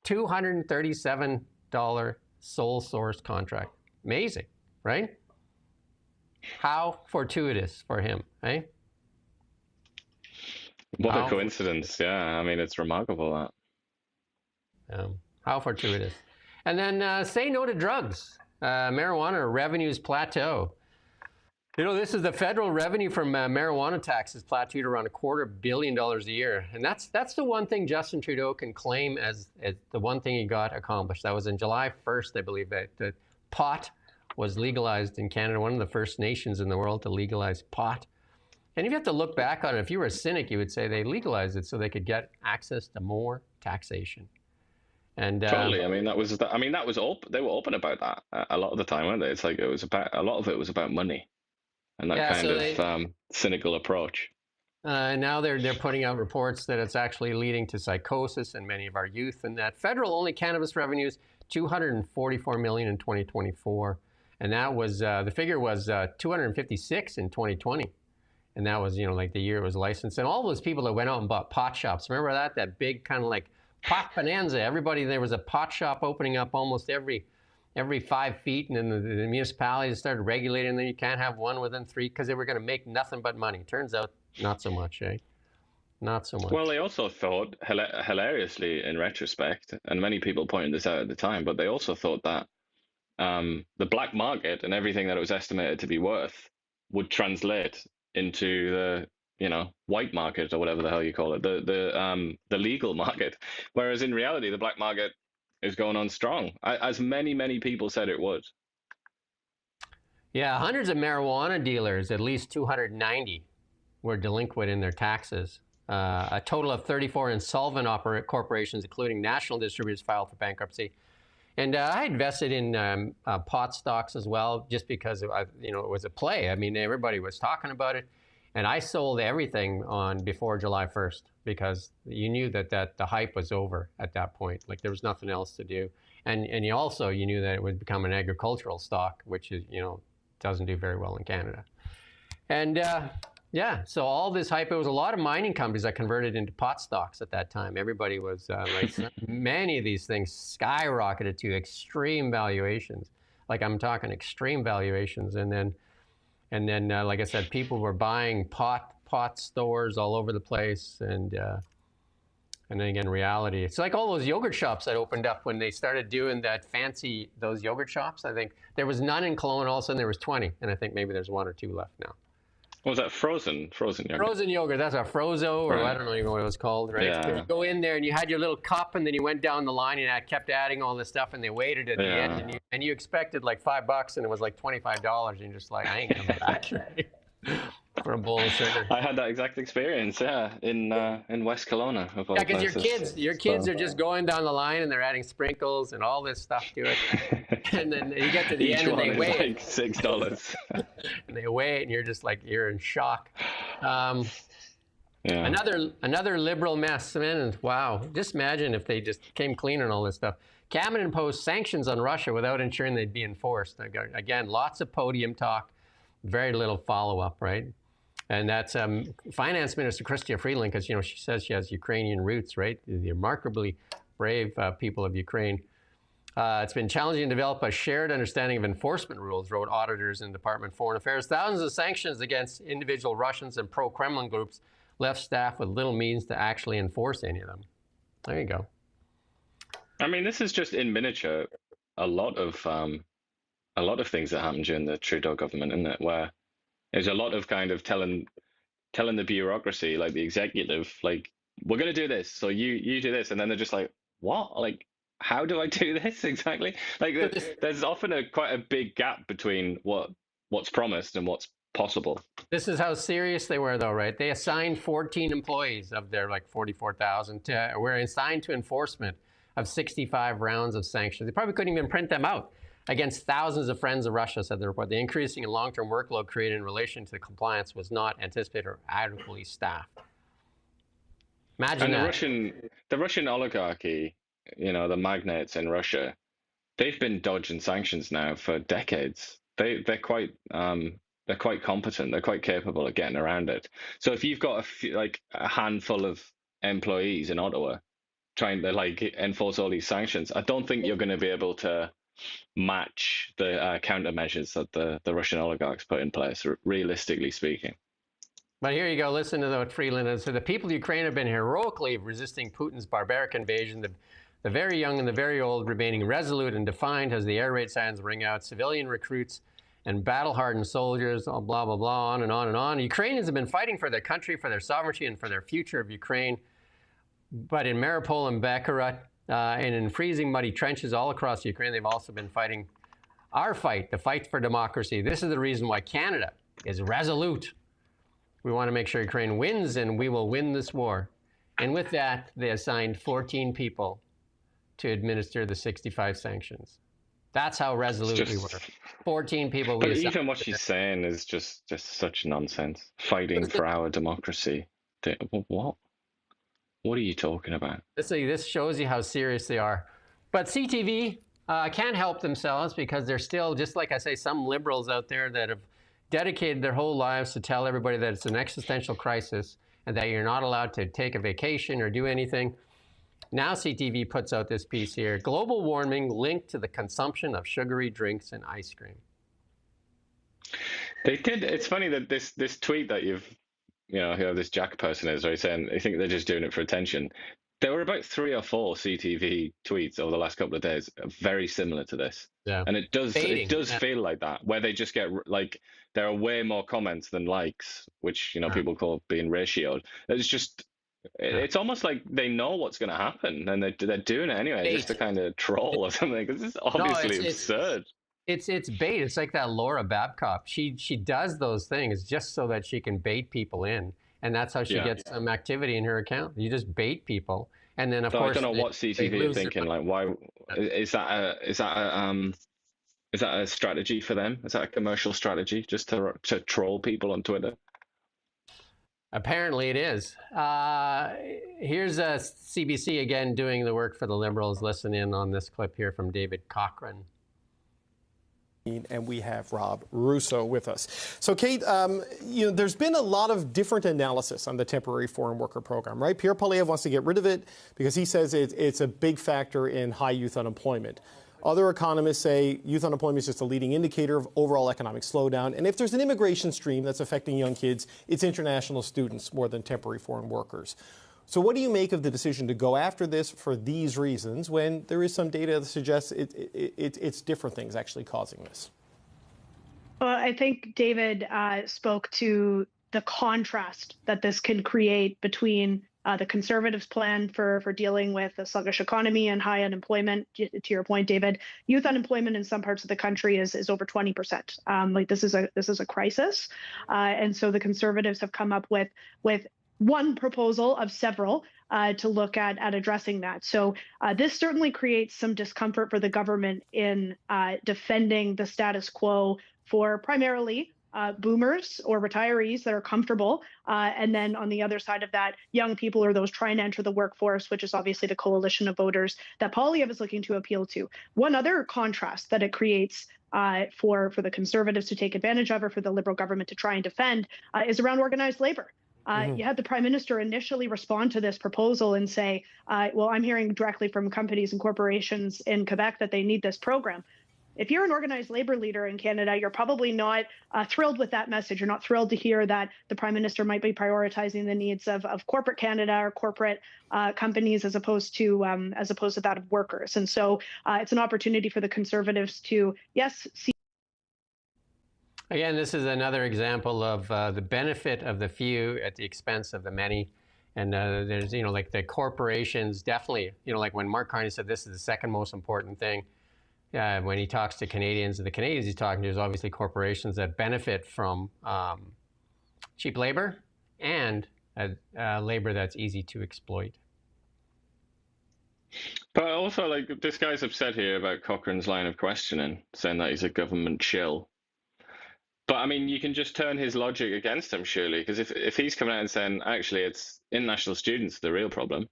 $237 sole source contract. Amazing, right? How fortuitous for him, eh? What a coincidence. Yeah, I mean, it's remarkable that. How fortuitous. And then say no to drugs. Marijuana revenues plateau. You know, this is the federal revenue from marijuana taxes plateaued around $250 million a year. And that's the one thing Justin Trudeau can claim as the one thing he got accomplished. That was in July 1st, I believe, that pot was legalized in Canada, one of the first nations in the world to legalize pot. And if you have to look back on it, if you were a cynic, you would say they legalized it so they could get access to more taxation. And totally. I mean, that was they were open about that a lot of the time, weren't they? It's like a lot of it was about money and that cynical approach. Now they're putting out reports that it's actually leading to psychosis in many of our youth, and that federal only cannabis revenues $244 million in 2024, and that was the figure was 256 in 2020. And that was, like the year it was licensed. And all those people that went out and bought pot shops, remember that? That big kind of like pot bonanza. Everybody, there was a pot shop opening up almost every 5 feet. And then the municipalities started regulating that you can't have one within 3 because they were going to make nothing but money. Turns out, not so much, eh? Not so much. Well, they also thought, hilariously in retrospect, and many people pointed this out at the time, but they also thought that the black market and everything that it was estimated to be worth would translate into the white market or whatever the hell you call it, the legal market, whereas in reality the black market is going on strong, as many people said it would. Yeah, hundreds of marijuana dealers, at least 290, were delinquent in their taxes. A total of 34 insolvent corporations, including national distributors, filed for bankruptcy. And I invested in pot stocks as well, just because it was a play. I mean, everybody was talking about it, and I sold everything on before July 1st because you knew that the hype was over at that point. Like there was nothing else to do, and you knew that it would become an agricultural stock, which is doesn't do very well in Canada. And yeah, so all this hype, it was a lot of mining companies that converted into pot stocks at that time. Everybody was many of these things skyrocketed to extreme valuations. Like I'm talking extreme valuations. And then like I said, people were buying pot stores all over the place. And then again, reality. It's like all those yogurt shops that opened up when they started doing those yogurt shops. I think there was none in Kelowna, all of a sudden there was 20. And I think maybe there's 1 or 2 left now. What was that? Frozen yogurt? Frozen yogurt. That's a Frozo, or right. I don't know even what it was called, right? Yeah. You go in there and you had your little cup, and then you went down the line and kept adding all this stuff, and they waited at the end, and you expected like $5, and it was like $25, and you're just like, I ain't coming back for a bowl of sugar. I had that exact experience, in West Kelowna. Yeah, because your kids are just going down the line and they're adding sprinkles and all this stuff to it, and then you get to the end and they wait. Like $6. And they wait, and you're just like, you're in shock. Another liberal mess, man. Wow, just imagine if they just came clean on all this stuff. Cabinet imposed sanctions on Russia without ensuring they'd be enforced. Again, lots of podium talk, very little follow-up, right? And that's Finance Minister Chrystia Freeland, because she says she has Ukrainian roots, right? The remarkably brave people of Ukraine. It's been challenging to develop a shared understanding of enforcement rules, wrote auditors in the Department of Foreign Affairs. Thousands of sanctions against individual Russians and pro-Kremlin groups left staff with little means to actually enforce any of them. There you go. I mean, this is just in miniature a lot of things that happened during the Trudeau government, isn't it? Where there's a lot of kind of telling the bureaucracy, like the executive, like, we're going to do this, so you do this, and then they're just like, what? Like, how do I do this exactly? Like, there's often quite a big gap between what's promised and what's possible. This is how serious they were, though, right? They assigned 14 employees of their 44,000 were assigned to enforcement of 65 rounds of sanctions. They probably couldn't even print them out. against thousands of friends of Russia, said the report. The increasing and long-term workload created in relation to the compliance was not anticipated or adequately staffed. Imagine And that. the Russian oligarchy, the magnates in Russia, they've been dodging sanctions now for decades. They're quite competent. They're quite capable of getting around it. So if you've got a handful of employees in Ottawa trying to enforce all these sanctions, I don't think you're going to be able to match the countermeasures that the Russian oligarchs put in place, realistically speaking. But here you go. Listen to what Freeland said. The people of Ukraine have been heroically resisting Putin's barbaric invasion. The very young and the very old remaining resolute and defiant as the air raid sirens ring out. Civilian recruits and battle-hardened soldiers, blah, blah, blah, on and on and on. Ukrainians have been fighting for their country, for their sovereignty, and for their future of Ukraine. But in Mariupol and Belgorod, and in freezing, muddy trenches all across Ukraine, they've also been fighting our fight, the fight for democracy. This is the reason why Canada is resolute. We want to make sure Ukraine wins, and we will win this war. And with that, they assigned 14 people to administer the 65 sanctions. That's how resolute we were. 14 people. But even what she's saying is just such nonsense. Fighting for our democracy. What? What are you talking about? This shows you how serious they are. But CTV can't help themselves because there's still, just like I say, some liberals out there that have dedicated their whole lives to tell everybody that it's an existential crisis and that you're not allowed to take a vacation or do anything. Now CTV puts out this piece here. Global warming linked to the consumption of sugary drinks and ice cream. They did. It's funny that this tweet that whoever this Jack person is, right, saying I think they're just doing it for attention. There were about 3 or 4 CTV tweets over the last couple of days, very similar to this. Yeah. And it does feel like that, where they just get there are way more comments than likes, which people call being ratioed. It's almost like they know what's going to happen, and they're doing it anyway, just to kind of troll or something. Because it's obviously absurd. It's bait. It's like that Laura Babcock. She does those things just so that she can bait people in, and that's how she gets some activity in her account. You just bait people, and then of course I don't know what CTV are thinking. Like, why is that a strategy for them? Is that a commercial strategy just to troll people on Twitter? Apparently it is. Here's CBC again doing the work for the Liberals. Listen in on this clip here from David Cochran. And we have Rob Russo with us. So, Kate, there's been a lot of different analysis on the temporary foreign worker program, right? Pierre Poilievre wants to get rid of it because he says it's a big factor in high youth unemployment. Other economists say youth unemployment is just a leading indicator of overall economic slowdown. And if there's an immigration stream that's affecting young kids, it's international students more than temporary foreign workers. So what do you make of the decision to go after this for these reasons when there is some data that suggests it's different things actually causing this? Well, I think David spoke to the contrast that this can create between the Conservatives' plan for dealing with a sluggish economy and high unemployment. To your point, David, youth unemployment in some parts of the country is over 20%. This is a crisis, and so the Conservatives have come up with one proposal of several to look at addressing that. So this certainly creates some discomfort for the government in defending the status quo for primarily boomers or retirees that are comfortable. And then on the other side of that, young people or those trying to enter the workforce, which is obviously the coalition of voters that Poilievre is looking to appeal to. One other contrast that it creates for the Conservatives to take advantage of or for the Liberal government to try and defend is around organized labor. You had the Prime Minister initially respond to this proposal and say, well, I'm hearing directly from companies and corporations in Quebec that they need this program. If you're an organized labor leader in Canada, you're probably not thrilled with that message. You're not thrilled to hear that the Prime Minister might be prioritizing the needs of corporate Canada or corporate companies as opposed to that of workers. And so it's an opportunity for the Conservatives to, yes, see. Again, this is another example of the benefit of the few at the expense of the many. And there's, like the corporations definitely, like when Mark Carney said this is the second most important thing. When he talks to Canadians, the Canadians he's talking to is obviously corporations that benefit from cheap labor and labor that's easy to exploit. But also, like, this guy's upset here about Cochrane's line of questioning, saying that he's a government shill. But I mean, you can just turn his logic against him, surely, because if he's coming out and saying, actually, it's international students the real problem,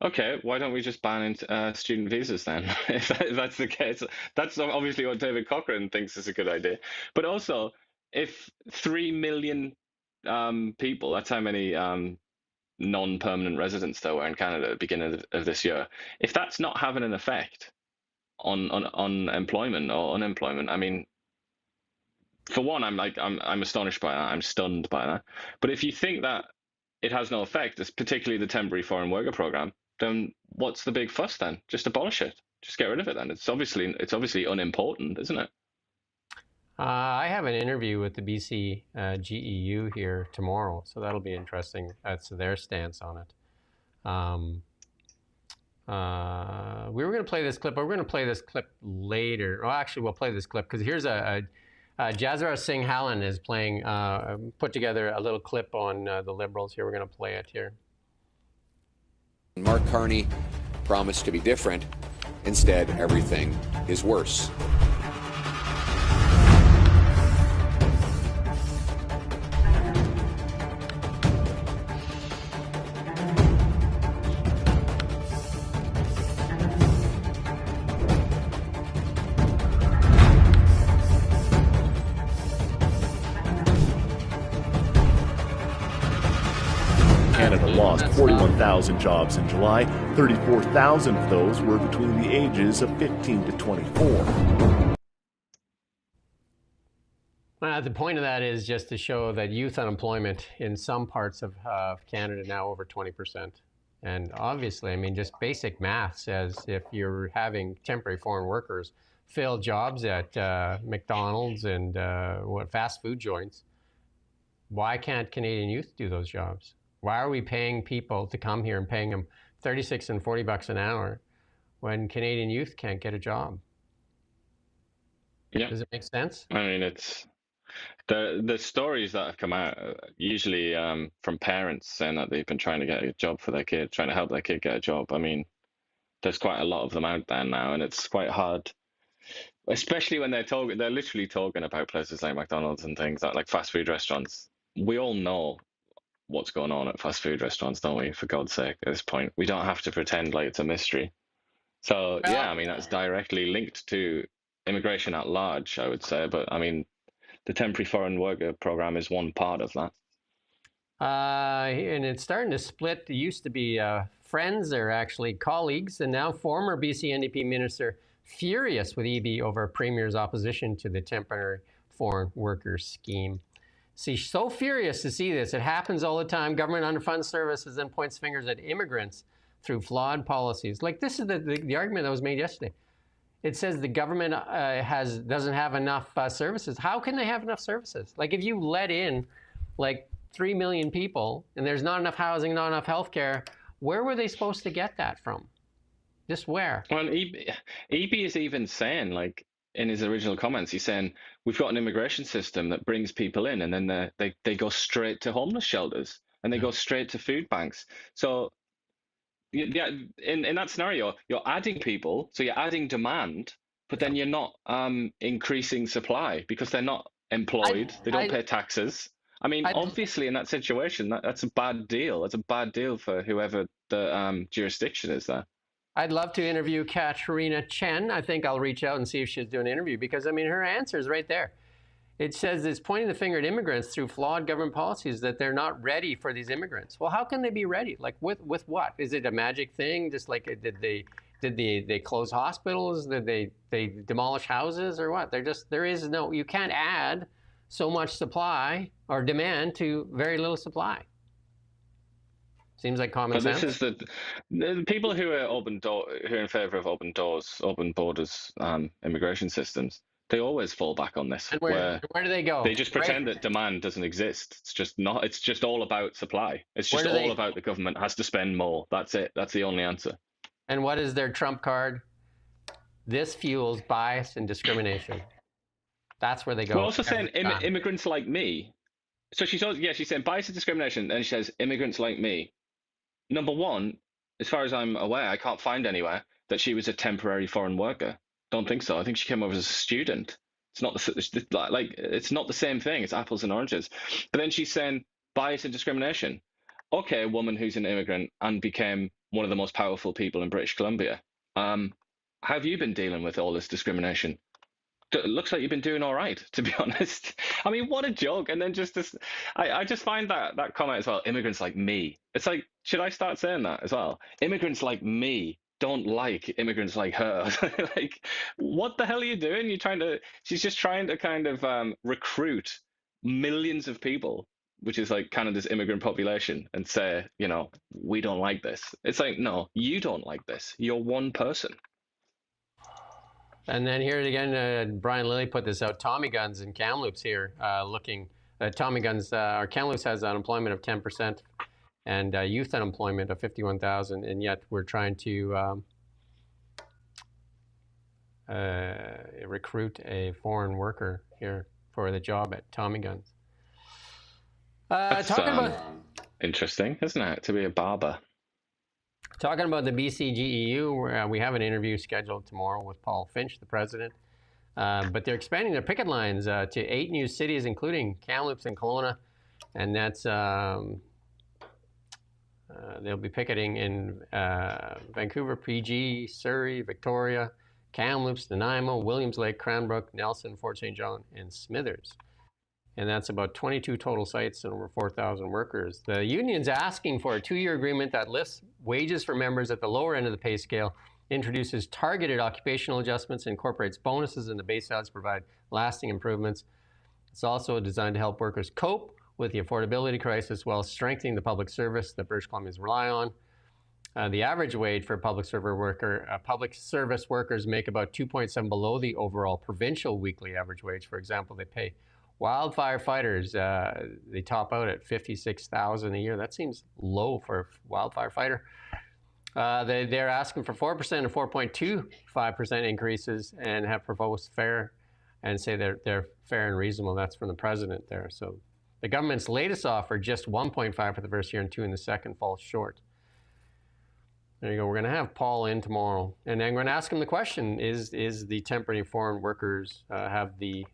okay, why don't we just ban student visas then? If that's the case, that's obviously what David Cochrane thinks is a good idea. But also, if 3 million people, that's how many non-permanent residents there were in Canada at the beginning of this year, if that's not having an effect on employment or unemployment, I mean, for one, I'm astonished by that. I'm stunned by that. But if you think that it has no effect, it's particularly the temporary foreign worker program, then what's the big fuss then? Just abolish it. Just get rid of it then. It's obviously unimportant, isn't it? I have an interview with the BC GEU here tomorrow, so that'll be interesting. That's their stance on it. We were going to play this clip, but we're going to play this clip later. Well, actually, we'll play this clip because here's Jazra Singh Hallan is playing, put together a little clip on the Liberals here. We're going to play it here. Mark Carney promised to be different. Instead, everything is worse. Canada lost 41,000 jobs in July. 34,000 of those were between the ages of 15 to 24. The point of that is just to show that youth unemployment in some parts of Canada now over 20%. And obviously, I mean, just basic math says if you're having temporary foreign workers fill jobs at McDonald's and fast food joints, why can't Canadian youth do those jobs? Why are we paying people to come here and paying them $36 and $40 an hour when Canadian youth can't get a job? Yeah. Does it make sense? I mean, it's the stories that have come out usually from parents saying that they've been trying to get a job for their kid, trying to help their kid get a job. I mean, there's quite a lot of them out there now, and it's quite hard, especially when they're literally talking about places like McDonald's and things like fast food restaurants. We all know what's going on at fast food restaurants, don't we? For God's sake, at this point, we don't have to pretend like it's a mystery. So yeah, I mean, that's directly linked to immigration at large, I would say. But I mean, the temporary foreign worker program is one part of that. And it's starting to split. It used to be friends, they're actually colleagues, and now former BC NDP minister furious with EB over Premier's opposition to the temporary foreign worker scheme. See, so furious to see this. It happens all the time. Government underfunds services and points fingers at immigrants through flawed policies. Like this is the argument that was made yesterday. It says the government doesn't have enough services. How can they have enough services? Like if you let in like 3 million people and there's not enough housing, not enough healthcare, where were they supposed to get that from? Just where? Well, EB is even saying, like, in his original comments, he's saying we've got an immigration system that brings people in, and then they go straight to homeless shelters and they go straight to food banks. So yeah, in that scenario, you're adding people, so you're adding demand, but then you're not increasing supply because they're not employed, they don't pay taxes. I mean, obviously, in that situation, that's a bad deal. That's a bad deal for whoever the jurisdiction is there. I'd love to interview Katarina Chen. I think I'll reach out and see if she's doing an interview because, I mean, her answer is right there. It says it's pointing the finger at immigrants through flawed government policies that they're not ready for these immigrants. Well, how can they be ready? Like with what? Is it a magic thing? Just like did they close hospitals? Did they demolish houses or what? There is no, you can't add so much supply or demand to very little supply. Seems like common sense. This is the people who are who are in favour of open borders, immigration systems. They always fall back on this. And where do they go? They just pretend that demand doesn't exist. It's just not. It's just all about supply. It's just all about the government has to spend more. That's it. That's the only answer. And what is their trump card? This fuels bias and discrimination. That's where they go. We're also saying immigrants like me. So she's saying bias and discrimination, and she says immigrants like me. Number one, as far as I'm aware, I can't find anywhere that she was a temporary foreign worker. Don't think so. I think she came over as a student. It's not it's not the same thing. It's apples and oranges. But then she's saying bias and discrimination. Okay, a woman who's an immigrant and became one of the most powerful people in British Columbia. How have you been dealing with all this discrimination? It looks like you've been doing all right, to be honest. I mean, what a joke. And then just this, I just find that comment as well, immigrants like me. It's like, should I start saying that as well? Immigrants like me don't like immigrants like her. Like, what the hell are you doing? She's just trying to kind of recruit millions of people, which is like Canada's immigrant population, and say, we don't like this. It's like, no, you don't like this. You're one person. And then here again, Brian Lilly put this out. Tommy guns and Kamloops here looking. Tommy guns, our Kamloops has unemployment of 10% and youth unemployment of 51,000, and yet we're trying to recruit a foreign worker here for the job at Tommy guns. That's interesting, isn't it, to be a barber? Talking about the BCGEU, we have an interview scheduled tomorrow with Paul Finch, the president. But they're expanding their picket lines to 8 new cities, including Kamloops and Kelowna. And that's, they'll be picketing in Vancouver, PG, Surrey, Victoria, Kamloops, Nanaimo, Williams Lake, Cranbrook, Nelson, Fort St. John, and Smithers. And that's about 22 total sites and over 4,000 workers. The union's asking for a 2-year agreement that lifts wages for members at the lower end of the pay scale, introduces targeted occupational adjustments, incorporates bonuses in the base salaries to provide lasting improvements. It's also designed to help workers cope with the affordability crisis while strengthening the public service that British Columbians rely on. The average wage for public service workers make about 2.7 below the overall provincial weekly average wage. For example, they pay wildfire fighters, they top out at $56,000 a year. That seems low for a wildfire fighter. They're asking for 4% and 4.25% increases and have proposed fair and say they're fair and reasonable. That's from the president there. So the government's latest offer, just 1.5 for the first year and 2 in the second, falls short. There you go. We're going to have Paul in tomorrow, and I'm going to ask him the question: Is the temporary foreign workers have the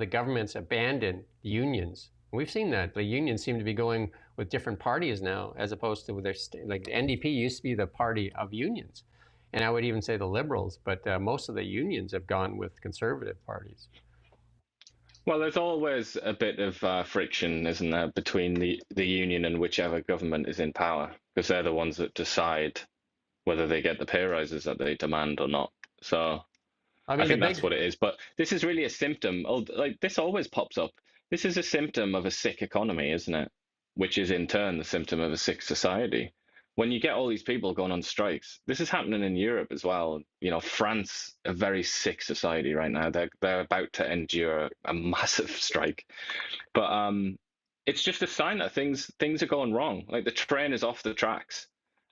governments abandoned the unions? We've seen that. The unions seem to be going with different parties now, as opposed to like the NDP used to be the party of unions. And I would even say the Liberals, but most of the unions have gone with conservative parties. Well, there's always a bit of friction, isn't there, between the union and whichever government is in power, because they're the ones that decide whether they get the pay rises that they demand or not. So I think that's what it is. But this is really a symptom. Like, this always pops up. This is a symptom of a sick economy, isn't it? Which is in turn the symptom of a sick society. When you get all these people going on strikes, this is happening in Europe as well. France, a very sick society right now. They're about to endure a massive strike. But it's just a sign that things are going wrong. Like, the train is off the tracks.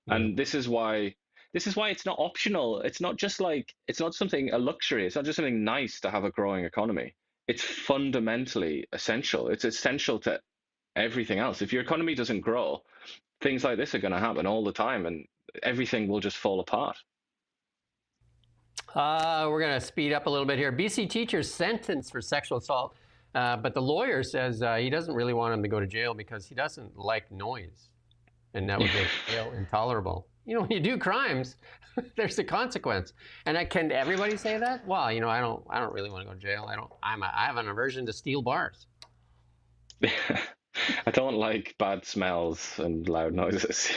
And this is why it's not optional. It's not something, a luxury. It's not just something nice to have a growing economy. It's fundamentally essential. It's essential to everything else. If your economy doesn't grow, things like this are going to happen all the time, and everything will just fall apart. We're going to speed up a little bit here. BC teacher sentenced for sexual assault, but the lawyer says he doesn't really want him to go to jail because he doesn't like noise, and that would make jail intolerable. When you do crimes, there's a consequence. And can everybody say that? Well, I don't really want to go to jail. I have an aversion to steel bars. I don't like bad smells and loud noises.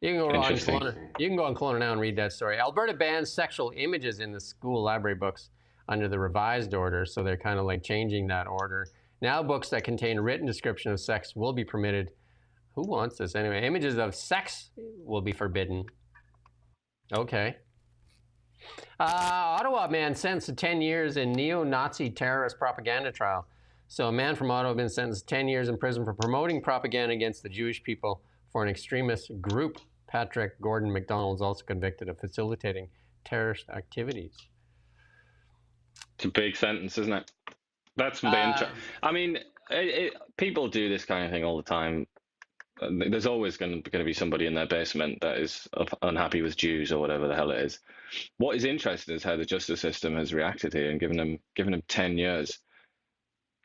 You can go on Kelowna now and read that story. Alberta bans sexual images in the school library books under the revised order, so they're kind of like changing that order. Now books that contain a written description of sex will be permitted. Who wants this anyway? Images of sex will be forbidden. Okay. Ottawa man sentenced to 10 years in neo-Nazi terrorist propaganda trial. So a man from Ottawa has been sentenced to 10 years in prison for promoting propaganda against the Jewish people for an extremist group. Patrick Gordon McDonald is also convicted of facilitating terrorist activities. It's a big sentence, isn't it? That's the I mean, people do this kind of thing all the time. there's always going to be somebody in their basement that is unhappy with Jews or whatever the hell it is. What is interesting is how the justice system has reacted here and given them 10 years.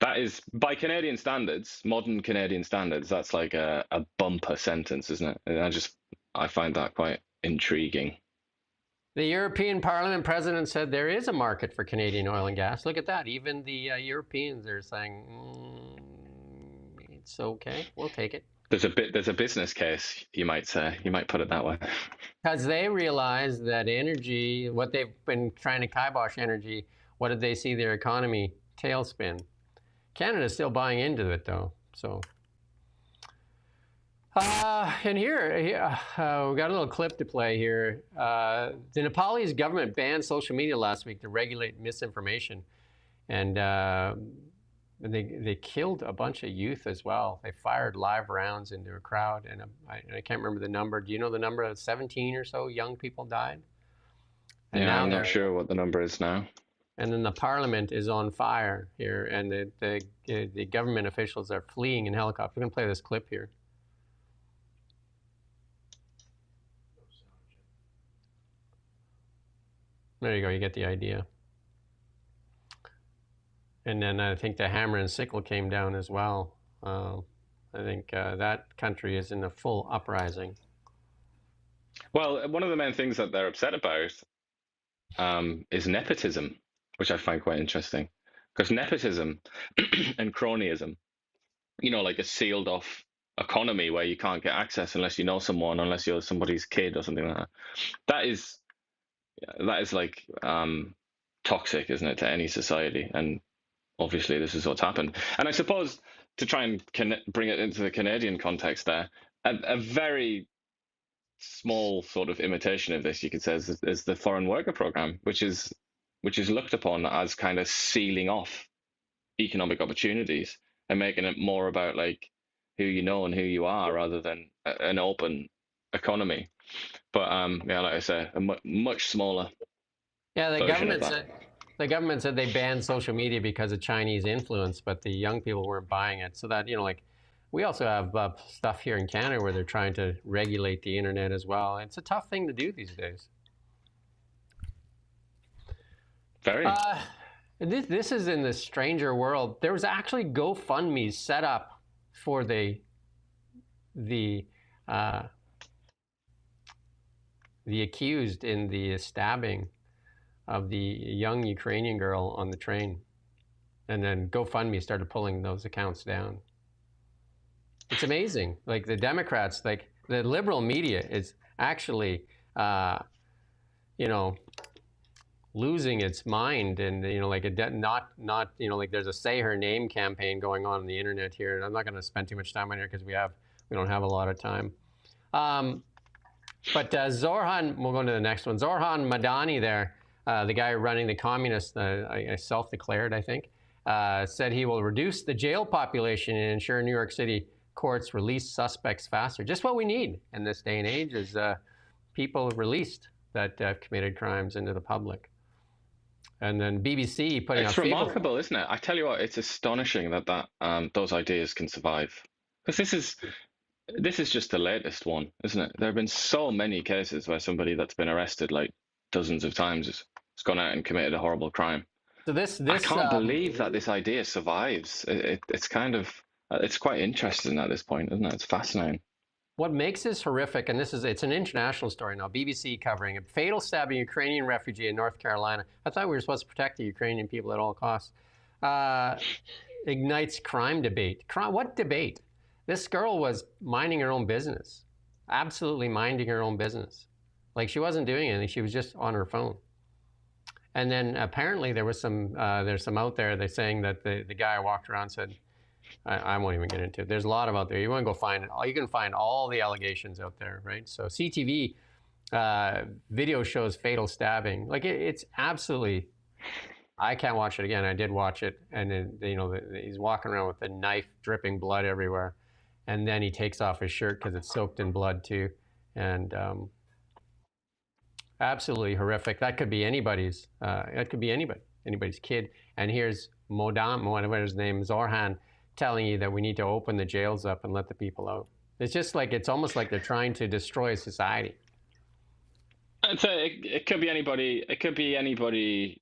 That is, by Canadian standards, modern Canadian standards, that's like a bumper sentence, isn't it? And I find that quite intriguing. The European Parliament president said there is a market for Canadian oil and gas. Look at that. Even the Europeans are saying, it's okay, we'll take it. There's a business case, you might say. You might put it that way. Because they realize that energy, what they've been trying to kibosh energy, what did they see their economy tailspin? Canada's still buying into it, though. So, and here we got a little clip to play here. The Nepalese government banned social media last week to regulate misinformation, and they killed a bunch of youth as well. They fired live rounds into a crowd, and I can't remember the number. Do you know the number? Of 17 or so young people died. And yeah, now I'm not sure what the number is now. And then the parliament is on fire here, and the government officials are fleeing in helicopters. We're going to play this clip here. There you go. You get the idea. And then I think the hammer and sickle came down as well. I think that country is in a full uprising. Well, one of the main things that they're upset about is nepotism, which I find quite interesting. Because nepotism and cronyism, like a sealed off economy where you can't get access unless you know someone, unless you're somebody's kid or something like that. That is like toxic, isn't it, to any society? And obviously this is what's happened. And I suppose to try and bring it into the Canadian context there, a very small sort of imitation of this, you could say, is the foreign worker program, which is looked upon as kind of sealing off economic opportunities and making it more about like who you know and who you are rather than an open economy. But yeah, like I say, a much smaller. Yeah, the government said they banned social media because of Chinese influence, but the young people weren't buying it. So that, like, we also have stuff here in Canada where they're trying to regulate the internet as well. It's a tough thing to do these days. Very. This is in the stranger world. There was actually GoFundMe set up for the accused in the stabbing of the young Ukrainian girl on the train. And then GoFundMe started pulling those accounts down. It's amazing. Like the Democrats, like the liberal media is actually, losing its mind, and like not like there's a say her name campaign going on the internet here. And I'm not going to spend too much time on here because we don't have a lot of time. But Zorhan, we'll go to the next one. Zorhan Madani there, the guy running the communist, self-declared, I think, said he will reduce the jail population and ensure New York City courts release suspects faster. Just what we need in this day and age is people released that have committed crimes into the public. And then BBC putting out... It's remarkable, isn't it? I tell you what, it's astonishing that those ideas can survive. Because this is just the latest one, isn't it? There have been so many cases where somebody that's been arrested like dozens of times has gone out and committed a horrible crime. So this I can't believe that this idea survives. It's kind of... It's quite interesting at this point, isn't it? It's fascinating. What makes this horrific, and it's an international story now, BBC covering it, fatal stabbing Ukrainian refugee in North Carolina. I thought we were supposed to protect the Ukrainian people at all costs. Ignites crime debate. What debate? This girl was minding her own business, absolutely minding her own business. Like she wasn't doing anything, she was just on her phone. And then apparently there's some out there, they're saying that the guy walked around and said, I won't even get into it. There's a lot of out there. You want to go find it. You can find all the allegations out there, right? So CTV video shows fatal stabbing. Like it's absolutely. I can't watch it again. I did watch it, and then he's walking around with a knife, dripping blood everywhere, and then he takes off his shirt because it's soaked in blood too, and absolutely horrific. That could be anybody's. That could be anybody's kid. And here's whatever his name, Zorhan, telling you that we need to open the jails up and let the people out. It's just like, it's almost like they're trying to destroy society. It could be anybody. It could be anybody,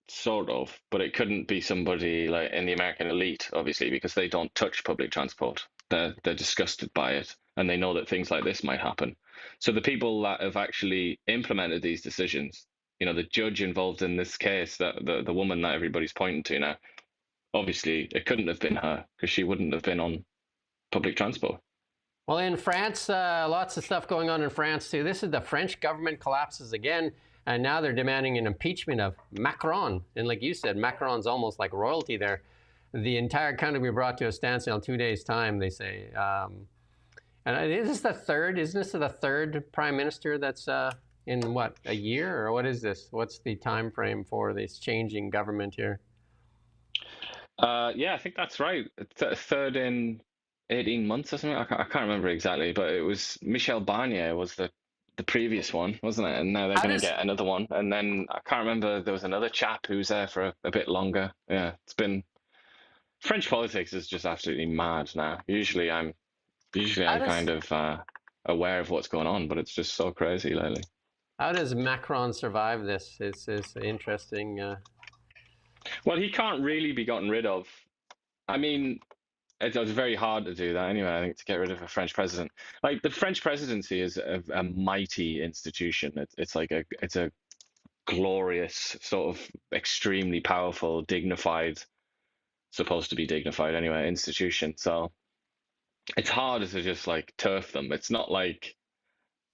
sort of, but it couldn't be somebody like in the American elite, obviously, because they don't touch public transport. They're disgusted by it, and they know that things like this might happen. So the people that have actually implemented these decisions, you know, the judge involved in this case, that the woman that everybody's pointing to now, obviously it couldn't have been her because she wouldn't have been on public transport. Well, in France, lots of stuff going on in France too. This is the French government collapses again, and now they're demanding an impeachment of Macron. And like you said, Macron's almost like royalty there. The entire country will be brought to a standstill in 2 days' time, they say. And is this the third? Isn't this the third prime minister that's in what, a year, or what is this? What's the time frame for this changing government here? Yeah, I think that's right. Third in 18 months or something. I can't remember exactly, but it was Michel Barnier was the previous one, wasn't it? And now they're going to get another one. And then I can't remember, there was another chap who was there for a bit longer. Yeah, it's been, French politics is just absolutely mad now. Usually I'm kind of aware of what's going on, but it's just so crazy lately. How does Macron survive this? It's interesting. Well, he can't really be gotten rid of. I mean, it was very hard to do that anyway, I think, to get rid of a French president. Like, the French presidency is a mighty institution. It's a glorious, sort of extremely powerful, dignified, supposed to be dignified anyway, institution. So it's hard to just like turf them. It's not like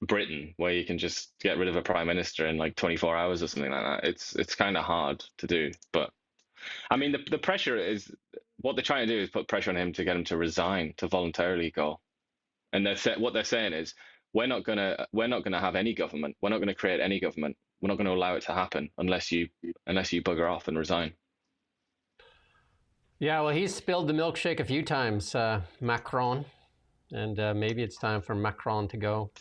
Britain where you can just get rid of a prime minister in like 24 hours or something like that. It's kind of hard to do. But I mean, the pressure is, what they're trying to do is put pressure on him to get him to resign, to voluntarily go. And what they're saying is, we're not gonna have any government. We're not gonna create any government. We're not gonna allow it to happen unless you bugger off and resign. Yeah, well, he's spilled the milkshake a few times, Macron, and maybe it's time for Macron to go.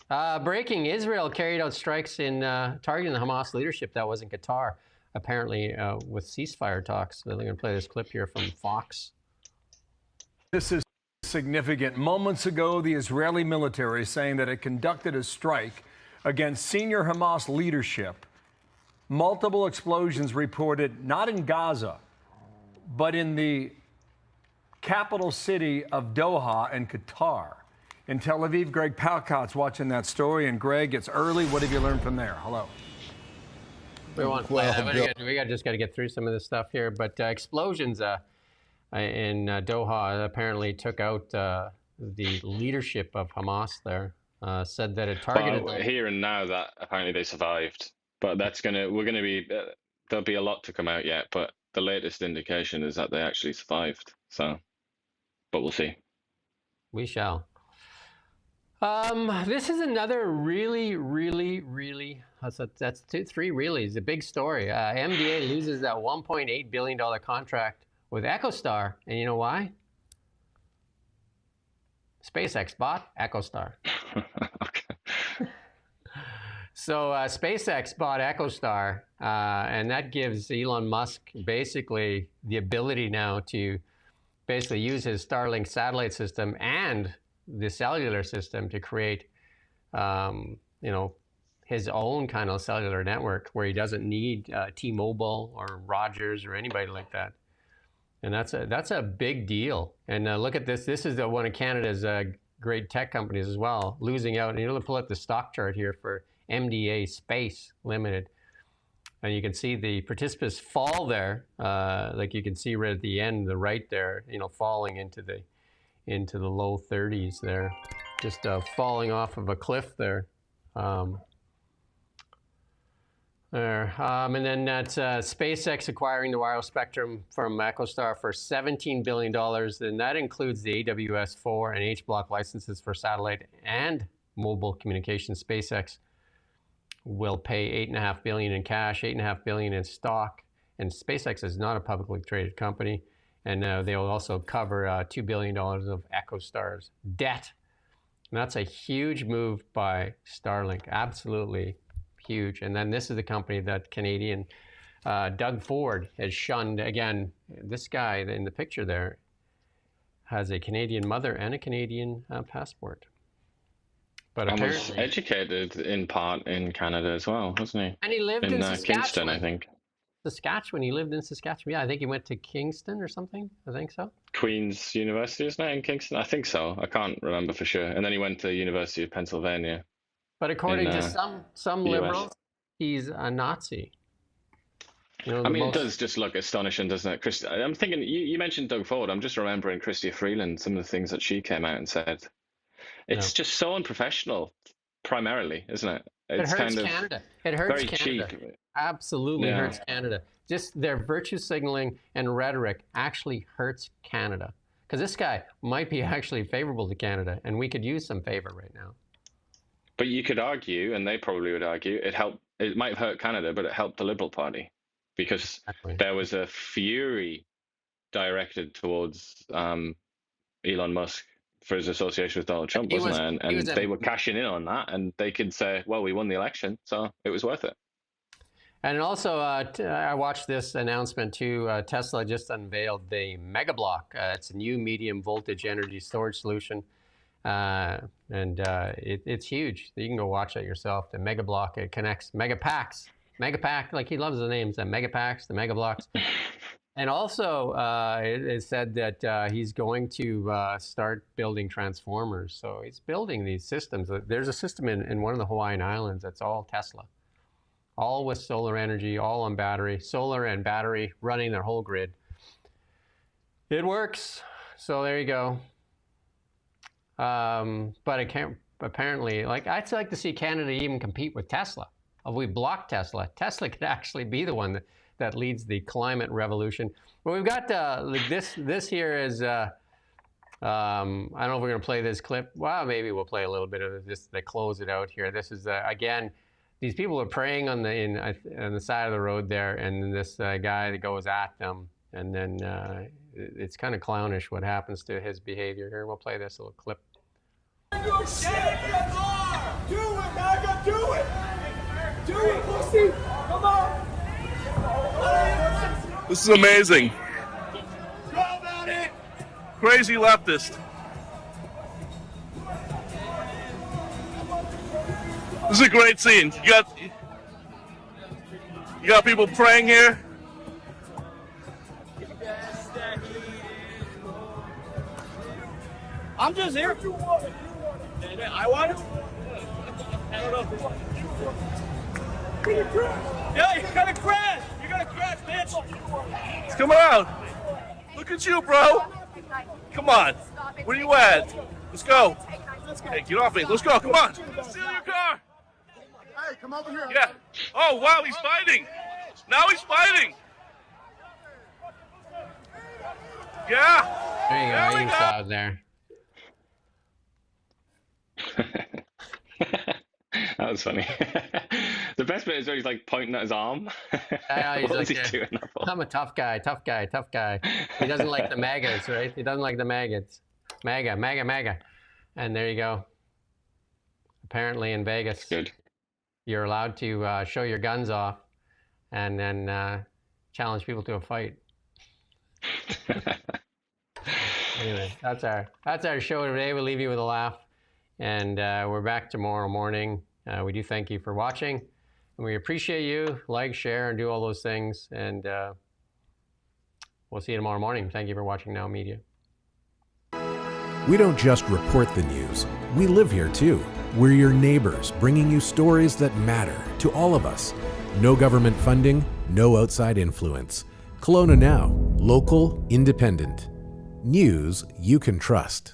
Breaking: Israel carried out strikes in targeting the Hamas leadership. That was in Qatar, apparently, with ceasefire talks. They're going to play this clip here from Fox. This is significant. Moments ago, the Israeli military saying that it conducted a strike against senior Hamas leadership. Multiple explosions reported, not in Gaza, but in the capital city of Doha in Qatar. In Tel Aviv, Greg Palcott's watching that story. And Greg, it's early. What have you learned from there? Hello. We just got to get through some of this stuff here. But explosions in Doha apparently took out the leadership of Hamas there. Said that it targeted them. Here and now that apparently they survived. But there'll be a lot to come out yet. But the latest indication is that they actually survived. So, but we'll see. We shall. This is another really, that's three reallys, a big story. MDA loses that $1.8 billion contract with EchoStar. And you know why? SpaceX bought EchoStar. Okay. So SpaceX bought EchoStar, and that gives Elon Musk basically the ability now to basically use his Starlink satellite system and the cellular system to create, his own kind of cellular network where he doesn't need T-Mobile or Rogers or anybody like that. And that's a big deal. And look at this. This is one of Canada's great tech companies as well, losing out. And you're going to pull up the stock chart here for MDA Space Limited. And you can see the participants fall there, like you can see right at the end, the right there, falling into the low 30s there, just falling off of a cliff there. And then that's SpaceX acquiring the wireless spectrum from EchoStar for $17 billion. And that includes the AWS-4 and H-Block licenses for satellite and mobile communications. SpaceX will pay $8.5 billion in cash, $8.5 billion in stock. And SpaceX is not a publicly traded company. And they will also cover $2 billion of EchoStar's debt. And that's a huge move by Starlink, absolutely huge. And then this is the company that Canadian Doug Ford has shunned. Again, this guy in the picture there, has a Canadian mother and a Canadian passport. But and was apparently, educated in part in Canada as well, wasn't he? and he lived in Saskatchewan. Kingston, I think. Saskatchewan. He lived in Saskatchewan. Yeah, I think he went to Kingston or something. I think so. Queen's University, isn't it, in Kingston? I think so. I can't remember for sure. And then he went to University of Pennsylvania. But according to some liberals, he's a Nazi. You know, I mean, it does just look astonishing, doesn't it? I'm thinking, you mentioned Doug Ford. I'm just remembering Chrystia Freeland, some of the things that she came out and said. It's just so unprofessional, primarily, isn't it? It's it hurts kind of Canada. It hurts very Canada. cheap. Absolutely hurts Canada. Just their virtue signaling and rhetoric actually hurts Canada. Because this guy might be actually favorable to Canada, and we could use some favor right now. But you could argue, and they probably would argue, it might hurt Canada, but it helped the Liberal Party. Because there was a fury directed towards Elon Musk for his association with Donald Trump, wasn't there? And they were cashing in on that, and they could say, well, we won the election, so it was worth it. And also, I watched this announcement too. Tesla just unveiled the Mega Block. It's a new medium voltage energy storage solution. It's huge. You can go watch it yourself. The Mega Block, it connects Mega Packs. Mega Pack, like he loves the names, the Mega Packs, the Mega Blocks. And also, it said that he's going to start building transformers. So he's building these systems. There's a system in one of the Hawaiian Islands that's all Tesla. All with solar energy, all on battery. Solar and battery running their whole grid. It works. So there you go. But it can't, apparently, I'd like to see Canada even compete with Tesla. If we block Tesla, Tesla could actually be the one that leads the climate revolution. But we've got this here is, I don't know if we're going to play this clip. Well, maybe we'll play a little bit of this to close it out here. This is, again, these people are praying on the side of the road there, and then this guy that goes at them, and then it's kind of clownish what happens to his behavior here. We'll play this little clip. Do it, Maga, do it! Do it, pussy! Come on! This is amazing. Crazy leftist. This is a great scene. You got people praying here. I'm just here. I want it. I don't know. Yeah, you're gonna crash. You're gonna crash, bitch. It's coming out. Look at you, bro. Come on. Where you at? Let's go. Hey, get off me. Let's go. Come on. Steal your car. Hey, come over here. Yeah. Oh, wow. He's fighting. Now he's fighting. Yeah. There you go. You saw it there. That was funny. The best bit is where he's like pointing at his arm. He's like, I'm a tough guy. He doesn't like the maggots, right? He doesn't like the maggots. MAGA. And there you go. Apparently in Vegas, you're allowed to show your guns off and then challenge people to a fight. Anyway, that's our show today. We'll leave you with a laugh. And we're back tomorrow morning. We do thank you for watching. And we appreciate you. Like, share, and do all those things. And we'll see you tomorrow morning. Thank you for watching Now Media. We don't just report the news. We live here too. We're your neighbors, bringing you stories that matter to all of us. No government funding, no outside influence. Kelowna Now, local, independent. News you can trust.